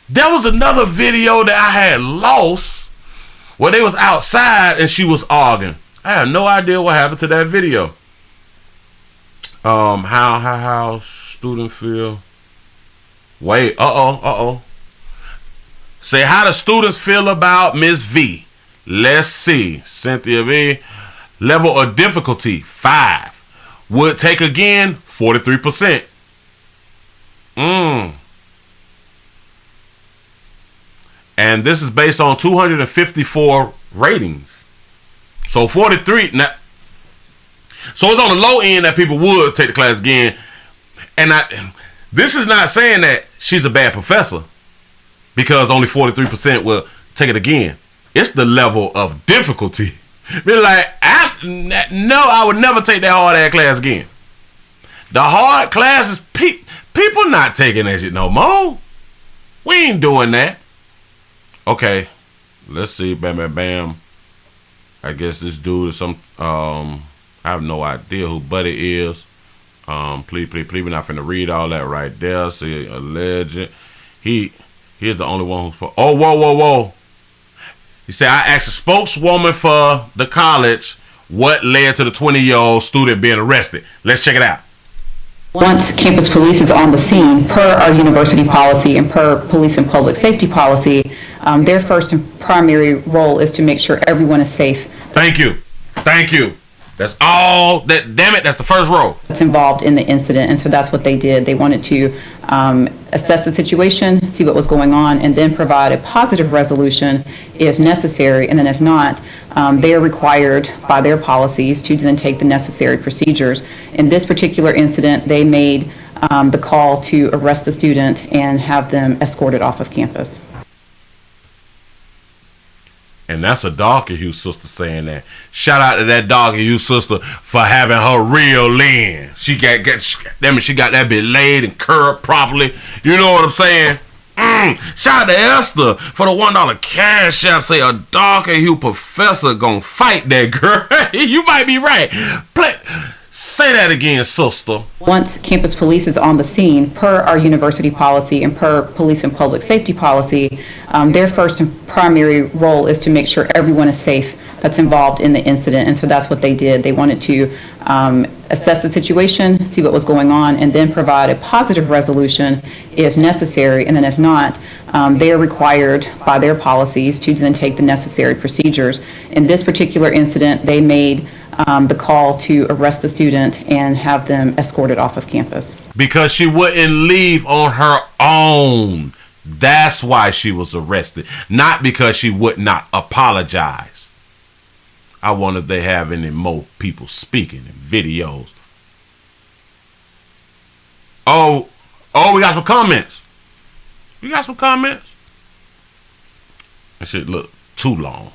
There was another video that I had lost where they was outside and she was arguing. I have no idea what happened to that video. How student feel? Wait, Say how the students feel about Miss V. Let's see. Cynthia V. Level of difficulty 5. Would take again 43%. And this is based on 254 ratings. So 43. Now, so it's on the low end that people would take the class again. And this is not saying that she's a bad professor because only 43% will take it again. It's the level of difficulty. Be like, I would never take that hard ass class again. The hard classes, people not taking that shit no more. We ain't doing that. Okay, let's see. Bam, bam, bam. I guess this dude is some. I have no idea who Buddy is. Please, we're not finna read all that right there. See, a legend. He's the only one who's. Oh, whoa. He said, I asked a spokeswoman for the college what led to the 20-year-old student being arrested. Let's check it out. Once campus police is on the scene, per our university policy and per police and public safety policy, their first and primary role is to make sure everyone is safe. Thank you. That's all. Damn it, that's the first role. That's involved in the incident, and so that's what they did. They wanted to assess the situation, see what was going on, and then provide a positive resolution if necessary, and then if not, they are required by their policies to then take the necessary procedures. In this particular incident, they made the call to arrest the student and have them escorted off of campus. And that's a Darky Hugh sister saying that. Shout out to that Darky Hugh sister for having her real lens. She got that bit laid and curved properly. You know what I'm saying? Shout out to Esther for the $1 cash app. Say a Darky Hugh professor gonna fight that girl. You might be right. Say that again, sister. Once campus police is on the scene, per our university policy and per police and public safety policy, their first and primary role is to make sure everyone is safe that's involved in the incident, and so that's what they did. They wanted to assess the situation, see what was going on, and then provide a positive resolution if necessary, and then if not, they are required by their policies to then take the necessary procedures. In this particular incident, they made the call to arrest the student and have them escorted off of campus. Because she wouldn't leave on her own. That's why she was arrested. Not because she would not apologize. I wonder if they have any more people speaking in videos. Oh, we got some comments. We got some comments. That shit look too long.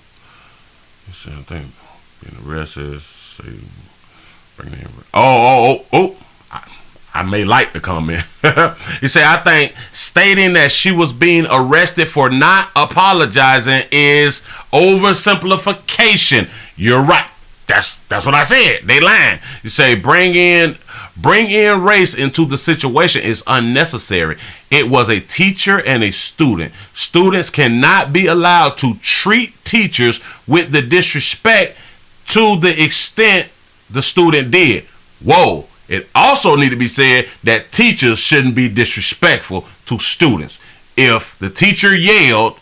I think being arrested, say, bring in. Oh. I may like the comment. He said, I think stating that she was being arrested for not apologizing is oversimplification. You're right. That's what I said. They lying. You say bring in race into the situation is unnecessary. It was a teacher and a student. Students cannot be allowed to treat teachers with the disrespect to the extent the student did. Whoa. It also need to be said that teachers shouldn't be disrespectful to students. If the teacher yelled,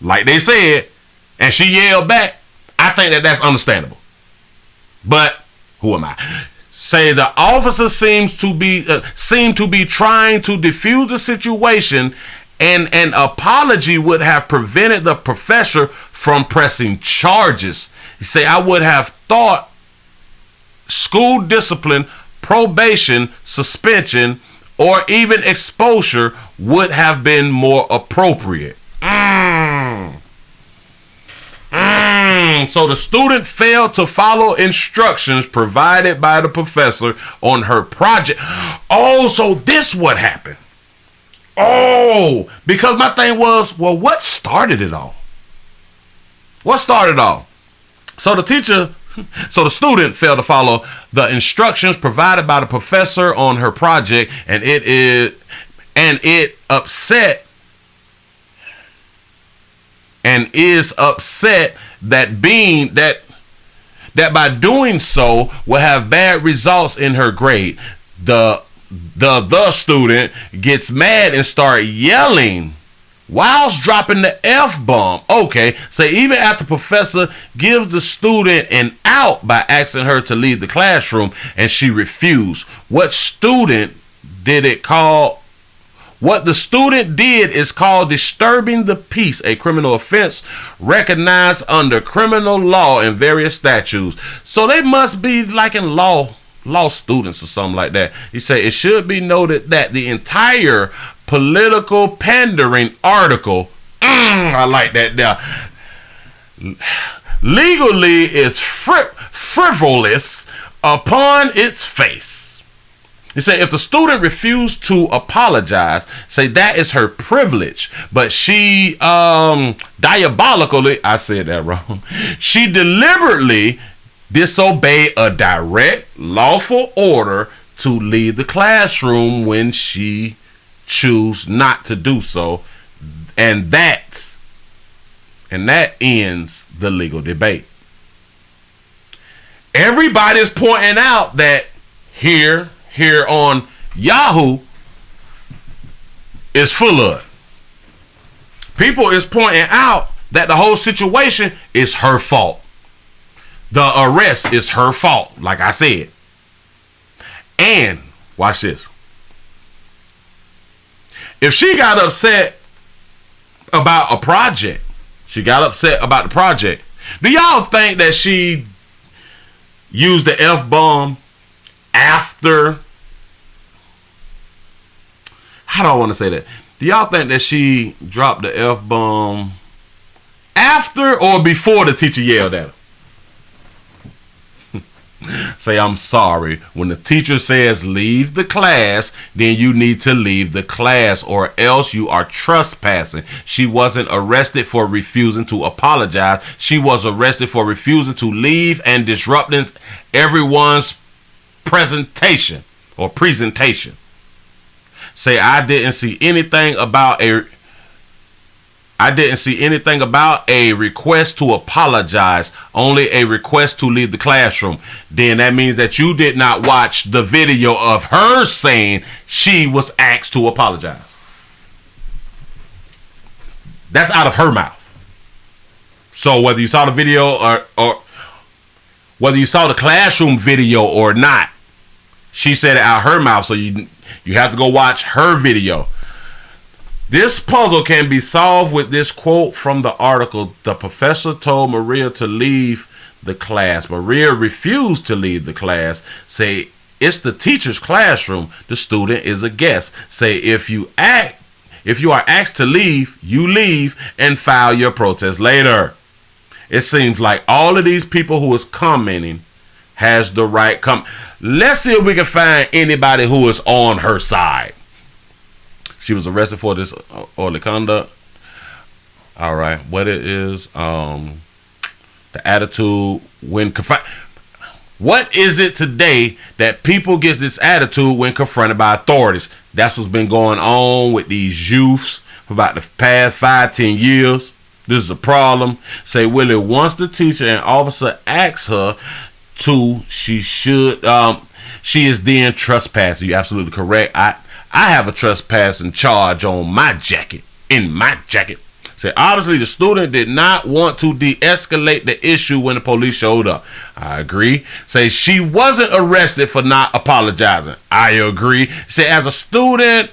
like they said, and she yelled back, I think that that's understandable. But who am I? Say the officer seem to be trying to defuse the situation, and an apology would have prevented the professor from pressing charges. You say, I would have thought school discipline, probation, suspension, or even exposure would have been more appropriate. So the student failed to follow instructions provided by the professor on her project. Oh, so this what happened. Oh, because my thing was, well, what started it all? What started it all? So the student failed to follow the instructions provided by the professor on her project, and it is upset that by doing so will have bad results in her grade. The student gets mad and start yelling whilst dropping the F-bomb. Okay, so even after the professor gives the student an out by asking her to leave the classroom and she refused. What the student did is called disturbing the peace, a criminal offense recognized under criminal law and various statutes. So they must be like in law students or something like that. He said it should be noted that the entire political pandering article, I like that now, legally is frivolous upon its face. He said if the student refused to apologize, say that is her privilege, but she diabolically, I said that wrong, she deliberately disobeyed a direct lawful order to leave the classroom when she choose not to do so, and that ends the legal debate. Everybody's pointing out that here on Yahoo is full of it. People is pointing out that the whole situation is her fault. The arrest is her fault, like I said. And watch this. If she got upset about a project, do y'all think that she used the F-bomb after? How do I want to say that? Do y'all think that she dropped the F-bomb after or before the teacher yelled at her? Say, I'm sorry. When the teacher says leave the class, then you need to leave the class or else you are trespassing. She wasn't arrested for refusing to apologize. She was arrested for refusing to leave and disrupting everyone's presentation. Say, I didn't see anything about a request to apologize, only a request to leave the classroom. Then that means that you did not watch the video of her saying she was asked to apologize. That's out of her mouth. So whether you saw the video or whether you saw the classroom video or not, she said it out her mouth. So you have to go watch her video. This puzzle can be solved with this quote from the article. The professor told Maria to leave the class. Maria refused to leave the class. Say it's the teacher's classroom. The student is a guest. Say if you are asked to leave, you leave and file your protest later. It seems like all of these people who is commenting has the right Let's see if we can find anybody who is on her side. She was arrested for this disorderly conduct. All right, what it is, the attitude when what is it today that people get this attitude when confronted by authorities? That's what's been going on with these youths for about the past 5-10 years. This is a problem. Say Willie, once the teacher and officer asks her to, she is then trespassing. You're absolutely correct. I have a trespassing charge on my jacket, in my jacket. Say obviously the student did not want to de-escalate the issue when the police showed up. I agree. Say she wasn't arrested for not apologizing. I agree. Say as a student,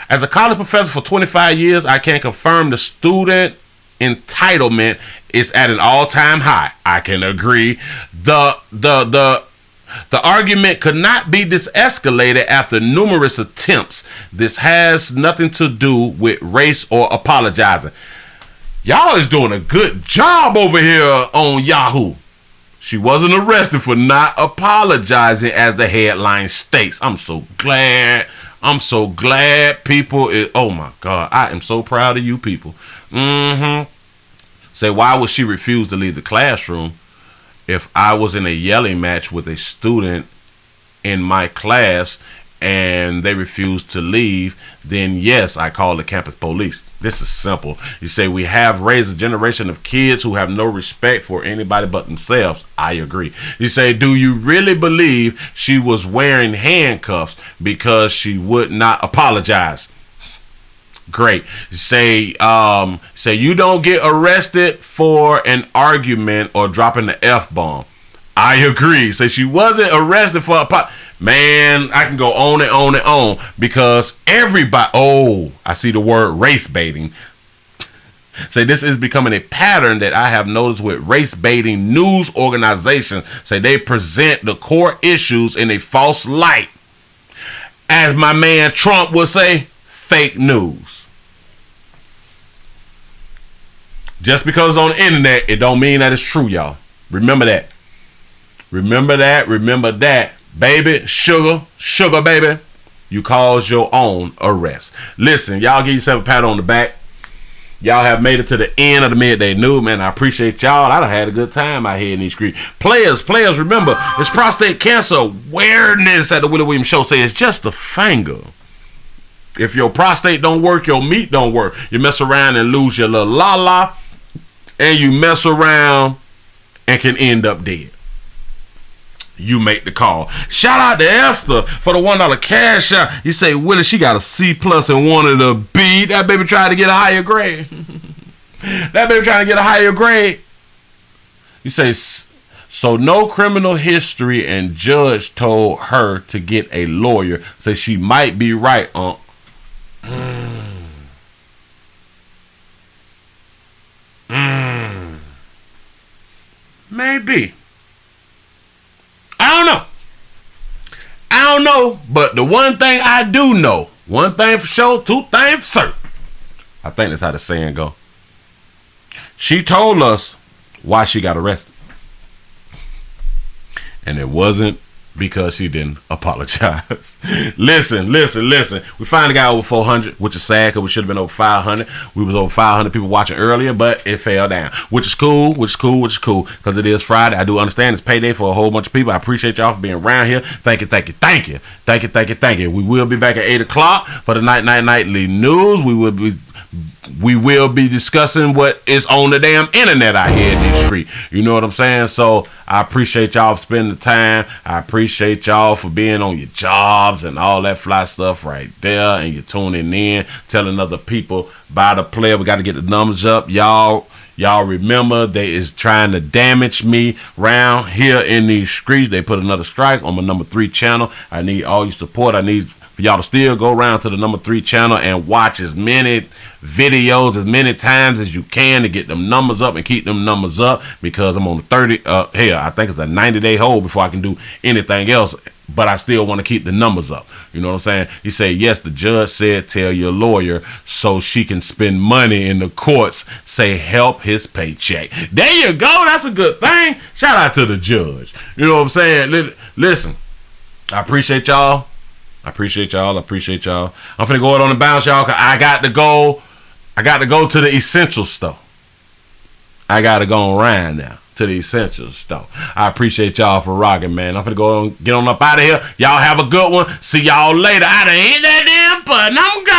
as a college professor for 25 years, I can confirm the student entitlement is at an all-time high. I can agree. The argument could not be de-escalated after numerous attempts. This has nothing to do with race or apologizing. Y'all is doing a good job over here on Yahoo. She wasn't arrested for not apologizing, as the headline states. I'm so glad people. Oh my God, I am so proud of you people. Say, why would she refuse to leave the classroom? If I was in a yelling match with a student in my class and they refused to leave, then yes, I call the campus police. This is simple. You say we have raised a generation of kids who have no respect for anybody but themselves. I agree. You say, do you really believe she was wearing handcuffs because she would not apologize? Great. Say you don't get arrested for an argument or dropping the F-bomb. I agree. Say she wasn't arrested for man, I can go on and on and on because everybody, I see the word race baiting. Say this is becoming a pattern that I have noticed with race baiting news organizations. Say they present the core issues in a false light. As my man Trump would say, fake news. Just because it's on the internet, it don't mean that it's true, y'all. Remember that. Remember that. Baby, sugar, baby. You caused your own arrest. Listen, y'all give yourself a pat on the back. Y'all have made it to the end of the midday news, man. I appreciate y'all. I done had a good time out here in these streets. Players, remember, it's prostate cancer awareness at the Willie Williams Show. Say it's just a finger. If your prostate don't work, your meat don't work. You mess around and lose your little la-la, and you mess around and can end up dead. You make the call. Shout out to Esther for the $1 cash out. You say, Willie, she got a C+ and wanted a B. That baby tried to get a higher grade. You say, so no criminal history, and judge told her to get a lawyer. Say she might be right on. Maybe. I don't know, but the one thing I do know, one thing for sure, two things for certain. I think that's how the saying go. She told us why she got arrested. And it wasn't because she didn't apologize. Listen. We finally got over 400, which is sad because we should have been over 500. We was over 500 people watching earlier, but it fell down, which is cool because it is Friday. I do understand it's payday for a whole bunch of people. I appreciate y'all for being around here. Thank you. We will be back at 8 o'clock for the nightly news. We will be discussing what is on the damn internet out here in this street. You know what I'm saying? So I appreciate y'all for spending the time. I appreciate y'all for being on your jobs and all that fly stuff right there. And you're tuning in, telling other people about the player. We got to get the numbers up. Y'all remember they is trying to damage me around here in these streets. They put another strike on my number 3 channel. I need all your support. I need for for y'all to still go around to the number 3 channel and watch as many videos as many times as you can to get them numbers up and keep them numbers up, because I'm on the 30 I think it's a 90-day hold before I can do anything else, but I still want to keep the numbers up. You know what I'm saying? You say, yes, the judge said tell your lawyer so she can spend money in the courts, say help his paycheck. There you go. That's a good thing. Shout out to the judge. You know what I'm saying? Listen, I appreciate y'all. I'm finna go out on the bounce, y'all, because I got to go to the essential store. I got to go around now to the essential store. I appreciate y'all for rocking, man. I'm finna go on, get on up out of here. Y'all have a good one. See y'all later. I done hit that damn button. I'm gone.